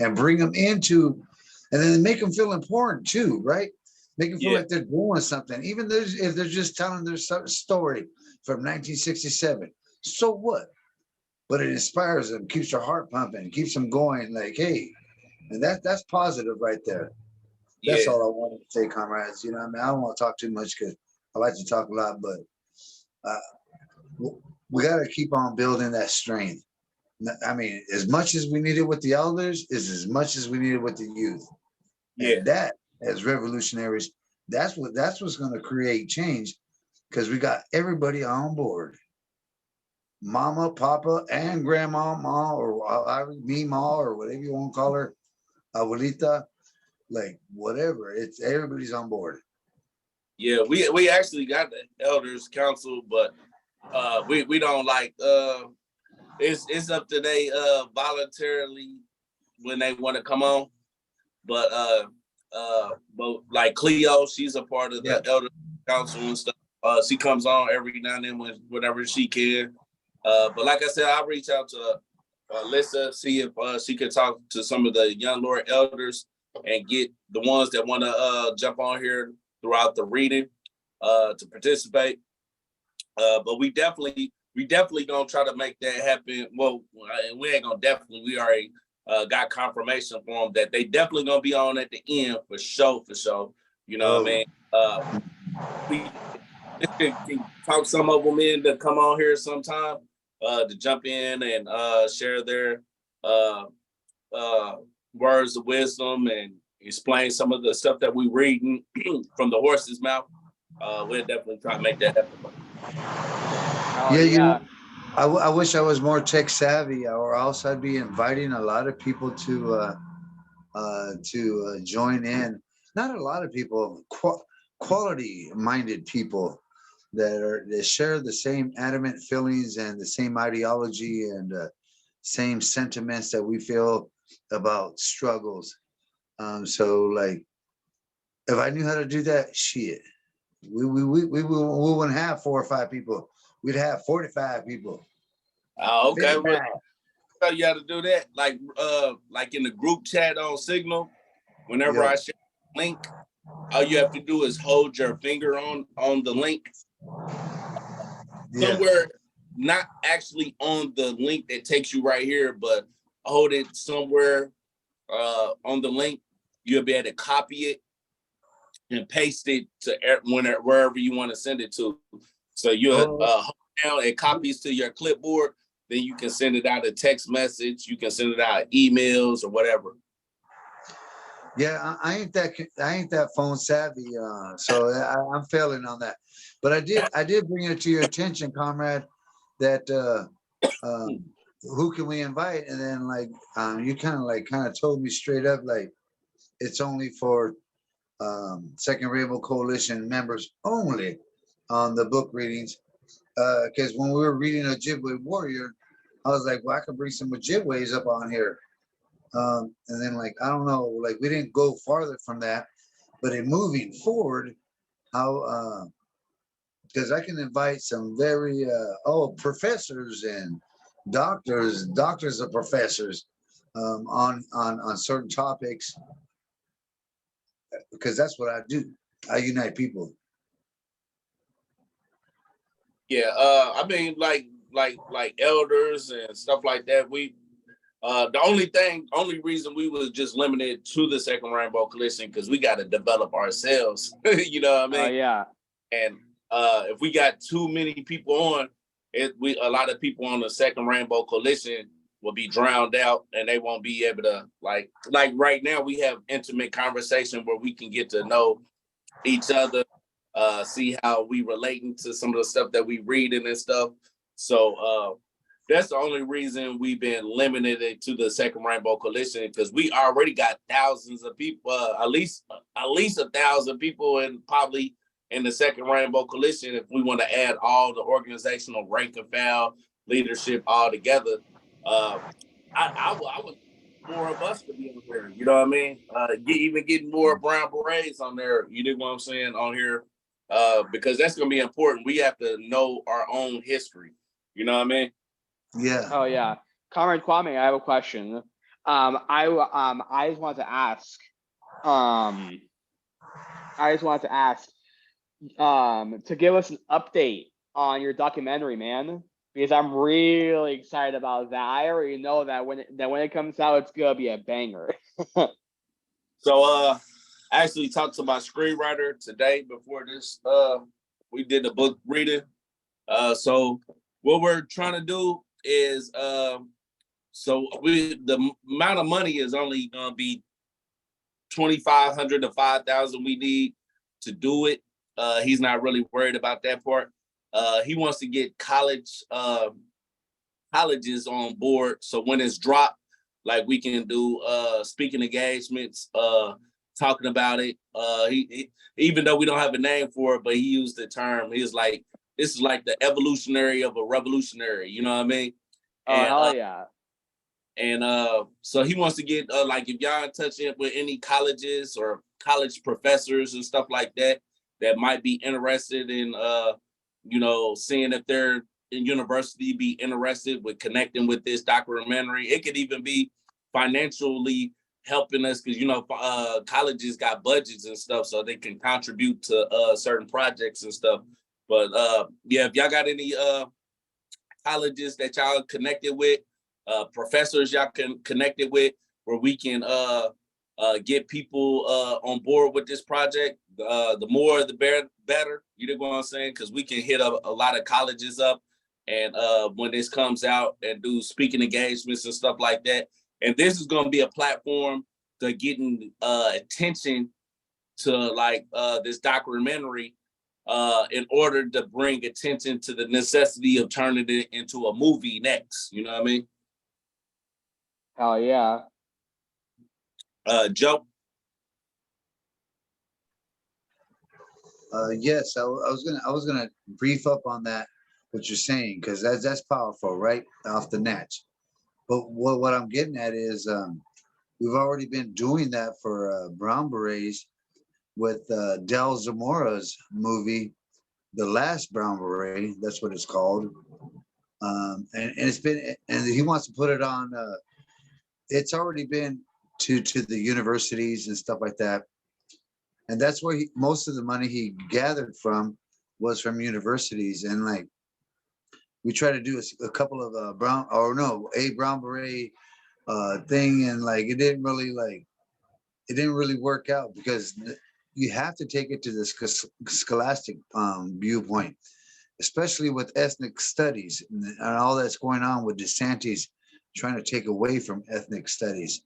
and bring them into, and then make them feel important too, right? Make them feel Yeah. like they're doing something, even if they're just telling their story from 1967. So what? But it inspires them, keeps their heart pumping, keeps them going. Like, hey, and that's positive right there. That's Yeah. all I wanted to say, comrades. You know, what I mean, I don't want to talk too much because I like to talk a lot, but we got to keep on building that strength. I mean, as much as we need it with the elders, is as much as we need it with the youth. Yeah. And that, as revolutionaries, that's what's going to create change, because we got everybody on board. Mama, Papa, and Grandma, Ma, or me, Ma, or whatever you want to call her, Abuelita, like whatever. It's everybody's on board. Yeah, we actually got the elders council, but we don't like it's up to they voluntarily when they want to come on. But like Cleo, she's a part of the elder council and stuff. She comes on every now and then whenever she can. But like I said, I'll reach out to Alyssa, see if she could talk to some of the young Lord elders and get the ones that want to jump on here throughout the reading to participate. But we definitely gonna try to make that happen. Well, we ain't gonna definitely. We already got confirmation for them that they definitely gonna be on at the end for sure. You know what I mean? We can talk some of them in to come on here sometime to jump in and share their words of wisdom and explain some of the stuff that we reading from the horse's mouth. We'll definitely try to make that happen. Oh, yeah. I wish I was more tech savvy, or else I'd be inviting a lot of people to join in. Not a lot of people, quality minded people that share the same adamant feelings and the same ideology and same sentiments that we feel about struggles. So like, if I knew how to do that, shit, we wouldn't have 4 or 5 people. We'd have 45 people. Okay. 55. Tell you how to do that, like in the group chat on Signal. Whenever Yeah. I share a link, all you have to do is hold your finger on the link Yeah. somewhere, not actually on the link that takes you right here, but hold it somewhere on the link. You'll be able to copy it and paste it to wherever you want to send it to. So you'll hold down, it copies to your clipboard. Then you can send it out a text message. You can send it out emails or whatever. Yeah, I ain't that phone savvy, so I'm failing on that. But I did bring it to your attention, comrade, that who can we invite? And then you kind of told me straight up, like, it's only for Second Rainbow Coalition members only on the book readings. Because when we were reading Ojibwe Warrior, I was like, well, I could bring some Ojibways up on here. And then I don't know, we didn't go farther from that. But in moving forward, how because I can invite some very professors and doctors of professors on certain topics, because that's what I do. I unite people. Yeah, I mean, like elders and stuff like that. We the only reason we was just limited to the Second Rainbow Coalition because we got to develop ourselves. You know what I mean? Oh, yeah. And if we got too many people on, a lot of people on the Second Rainbow Coalition will be drowned out, and they won't be able to like right now. We have intimate conversation where we can get to know each other, see how we relating to some of the stuff that we reading and stuff. So that's the only reason we've been limited to the Second Rainbow Coalition, because we already got thousands of people, at least 1,000 people, and probably in the Second Rainbow Coalition. If we want to add all the organizational rank and file leadership all together, I would more of us to be on here. You know what I mean? Even getting more brown berets on there. You dig what I'm saying on here? Because that's gonna be important. We have to know our own history. You know what I mean? Yeah. Oh yeah, Comrade Kwame, I have a question. I just wanted to ask. I just wanted to ask. To give us an update on your documentary, man, because I'm really excited about that. I already know that when it comes out, it's gonna be a banger. So I actually talked to my screenwriter today before this. We did the book reading. So what we're trying to do is so the amount of money is only gonna be 2,500 to 5,000 we need to do it. He's not really worried about that part. He wants to get colleges on board, so when it's dropped, like we can do speaking engagements, talking about it. He even though we don't have a name for it, but he used the term. He was like, "This is like the evolutionary of a revolutionary." You know what I mean? Oh And hell yeah! so he wants to get like if y'all in touch with any colleges or college professors and stuff like that that might be interested in seeing if they're in university be interested with connecting with this documentary. It could even be financially helping us because colleges got budgets and stuff so they can contribute to certain projects and stuff. But yeah, if y'all got any colleges that y'all connected with, professors y'all can connect it with, where we can get people on board with this project. The more, the better. You know what I'm saying? Because we can hit a lot of colleges up, and when this comes out, and do speaking engagements and stuff like that. And this is going to be a platform to getting attention to like this documentary. In order to bring attention to the necessity of turning it into a movie next. You know what I mean? Hell yeah! Joe? Yes, I was gonna brief up on that, what you're saying, because that's powerful, right off the natch. But what I'm getting at is we've already been doing that for Brown Berets with Del Zamora's movie, The Last Brown Beret. That's what it's called. And it's been, and he wants to put it on. It's already been to the universities and stuff like that, and that's where most of the money he gathered from was from universities. And like we try to do a couple of a brown beret thing, and like it didn't really work out because you have to take it to the scholastic viewpoint, especially with ethnic studies and all that's going on with DeSantis trying to take away from ethnic studies.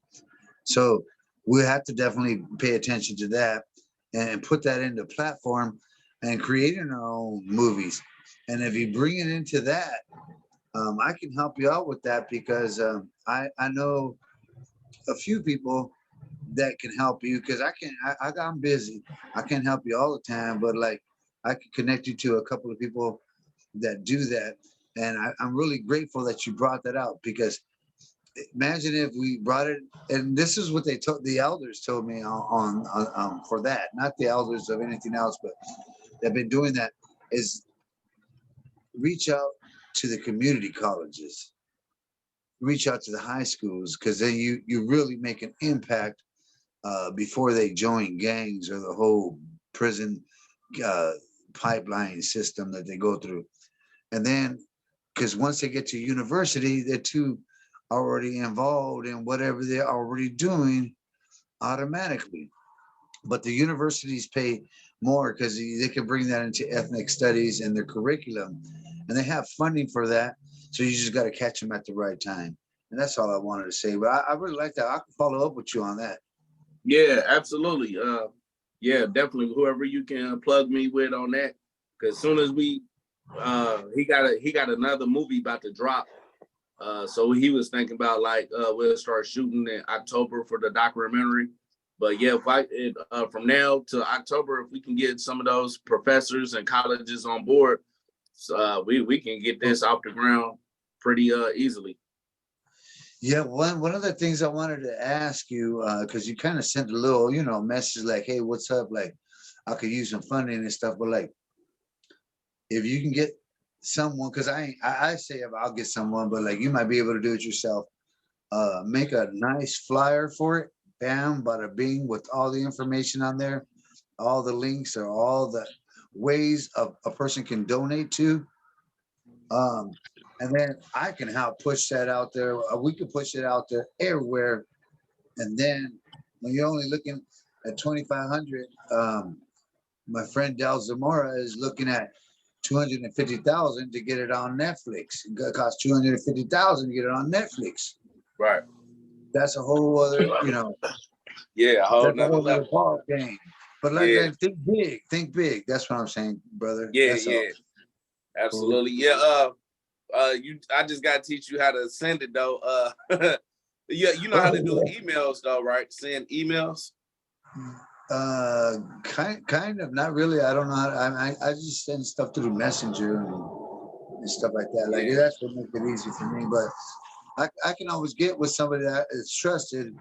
So we have to definitely pay attention to that and put that into platform and creating our own movies. And if you bring it into that, I can help you out with that because I know a few people that can help you because I'm busy. I can't help you all the time, but like I can connect you to a couple of people that do that. And I'm really grateful that you brought that out because imagine if we brought it, and this is what the elders told me on for that, not the elders of anything else, but they've been doing that, is reach out to the community colleges, reach out to the high schools, because then you really make an impact before they join gangs or the whole prison pipeline system that they go through. And then, because once they get to university, they're too already involved in whatever they're already doing automatically. But the universities pay more because they can bring that into ethnic studies and their curriculum, and they have funding for that. So you just got to catch them at the right time. And that's all I wanted to say. But I really like that. I can follow up with you on that. Yeah, absolutely. Yeah, definitely. Whoever you can plug me with on that, because as soon as we, he got another movie about to drop. So he was thinking about like we'll start shooting in October for the documentary. But yeah, from now to October, if we can get some of those professors and colleges on board, we can get this off the ground pretty easily. Yeah, one of the things I wanted to ask you, because you kind of sent a little, message like, "Hey, what's up?" Like, I could use some funding and stuff, but like, if you can get someone, because I say I'll get someone, but like, you might be able to do it yourself. Make a nice flyer for it, bam, bada bing, with all the information on there, all the links or all the ways a person can donate to. Um, and then I can help push that out there. We can push it out there everywhere. And then when you're only looking at 2,500, my friend Del Zamora is looking at 250,000 to get it on Netflix. It costs 250,000 to get it on Netflix. Right. That's a whole other, Yeah, a whole that's a nother whole other level. ball game. But like, Yeah, think big, think big. That's what I'm saying, brother. yeah, That's all. yeah. Absolutely. Yeah. I just gotta teach you how to send it though. Yeah, you know how to do emails though, right? Send emails. Kind of, not really. I don't know how to, I just send stuff through Messenger and stuff like that. Like, Yeah. that's what makes it easy for me. But I can always get with somebody that is trusted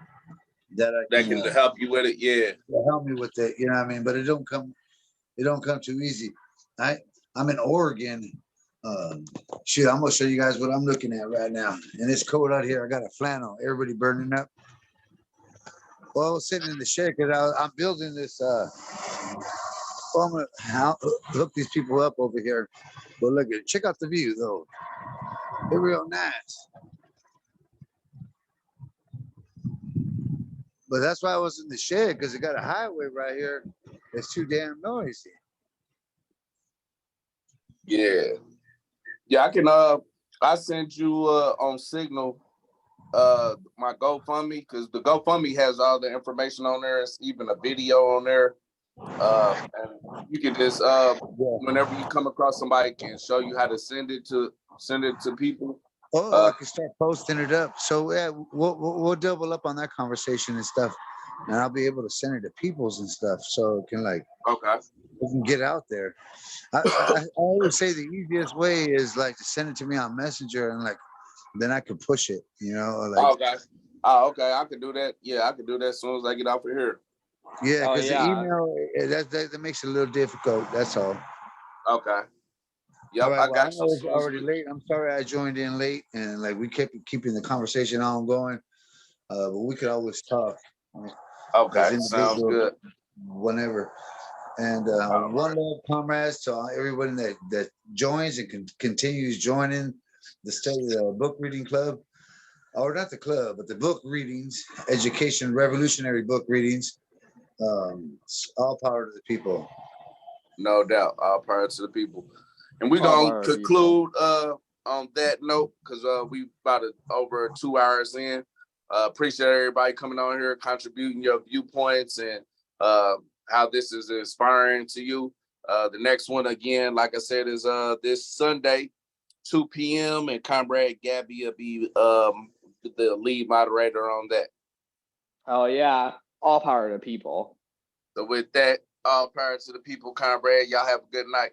that I That can can help you with it. Yeah. help me with it. You know what I mean? But it don't come too easy. I'm in Oregon. Shoot, I'm gonna show you guys what I'm looking at right now. And it's cold out here. I got a flannel. Everybody burning up. Well, I was sitting in the shed because I'm building this. Well, I'm gonna hook these people up over here. But look at check out the view though. They're real nice. But that's why I was in the shed, because it got a highway right here. It's too damn noisy. Yeah. Yeah, I can I sent you on Signal my GoFundMe, because the GoFundMe has all the information on there. It's even a video on there. And you can just whenever you come across somebody can show you how to send it to people. Oh, I can start posting it up. So yeah, we'll double up on that conversation and stuff, and I'll be able to send it to peoples and stuff, so it can like Okay. we can get out there. I always say the easiest way is like to send it to me on Messenger, and like then I can push it. Like Okay. Oh, okay. I can do that. Yeah, I can do that as soon as I get off of here. yeah, Oh because the yeah. email that makes it a little difficult. That's all. Okay. Yep, All right. I Well, I got you know as it's soon as already late. I'm sorry I joined in late, and like we kept keeping the conversation ongoing. But we could always talk as Okay, sounds individuals good. whenever. And All one right. love, comrades, to everyone that joins and continues joining the book reading club, or not the club, but the book readings, education, revolutionary book readings. All power to the people. No doubt. All power to the people. And we're All gonna power to people. conclude on that note, because we about over 2 hours in. Appreciate everybody coming on here, contributing your viewpoints and how this is inspiring to you. The next one again, like I said, is this Sunday, 2 p.m. and Comrade Gabby will be the lead moderator on that. Oh yeah. All power to people. So with that, all power to the people, Comrade. Y'all have a good night.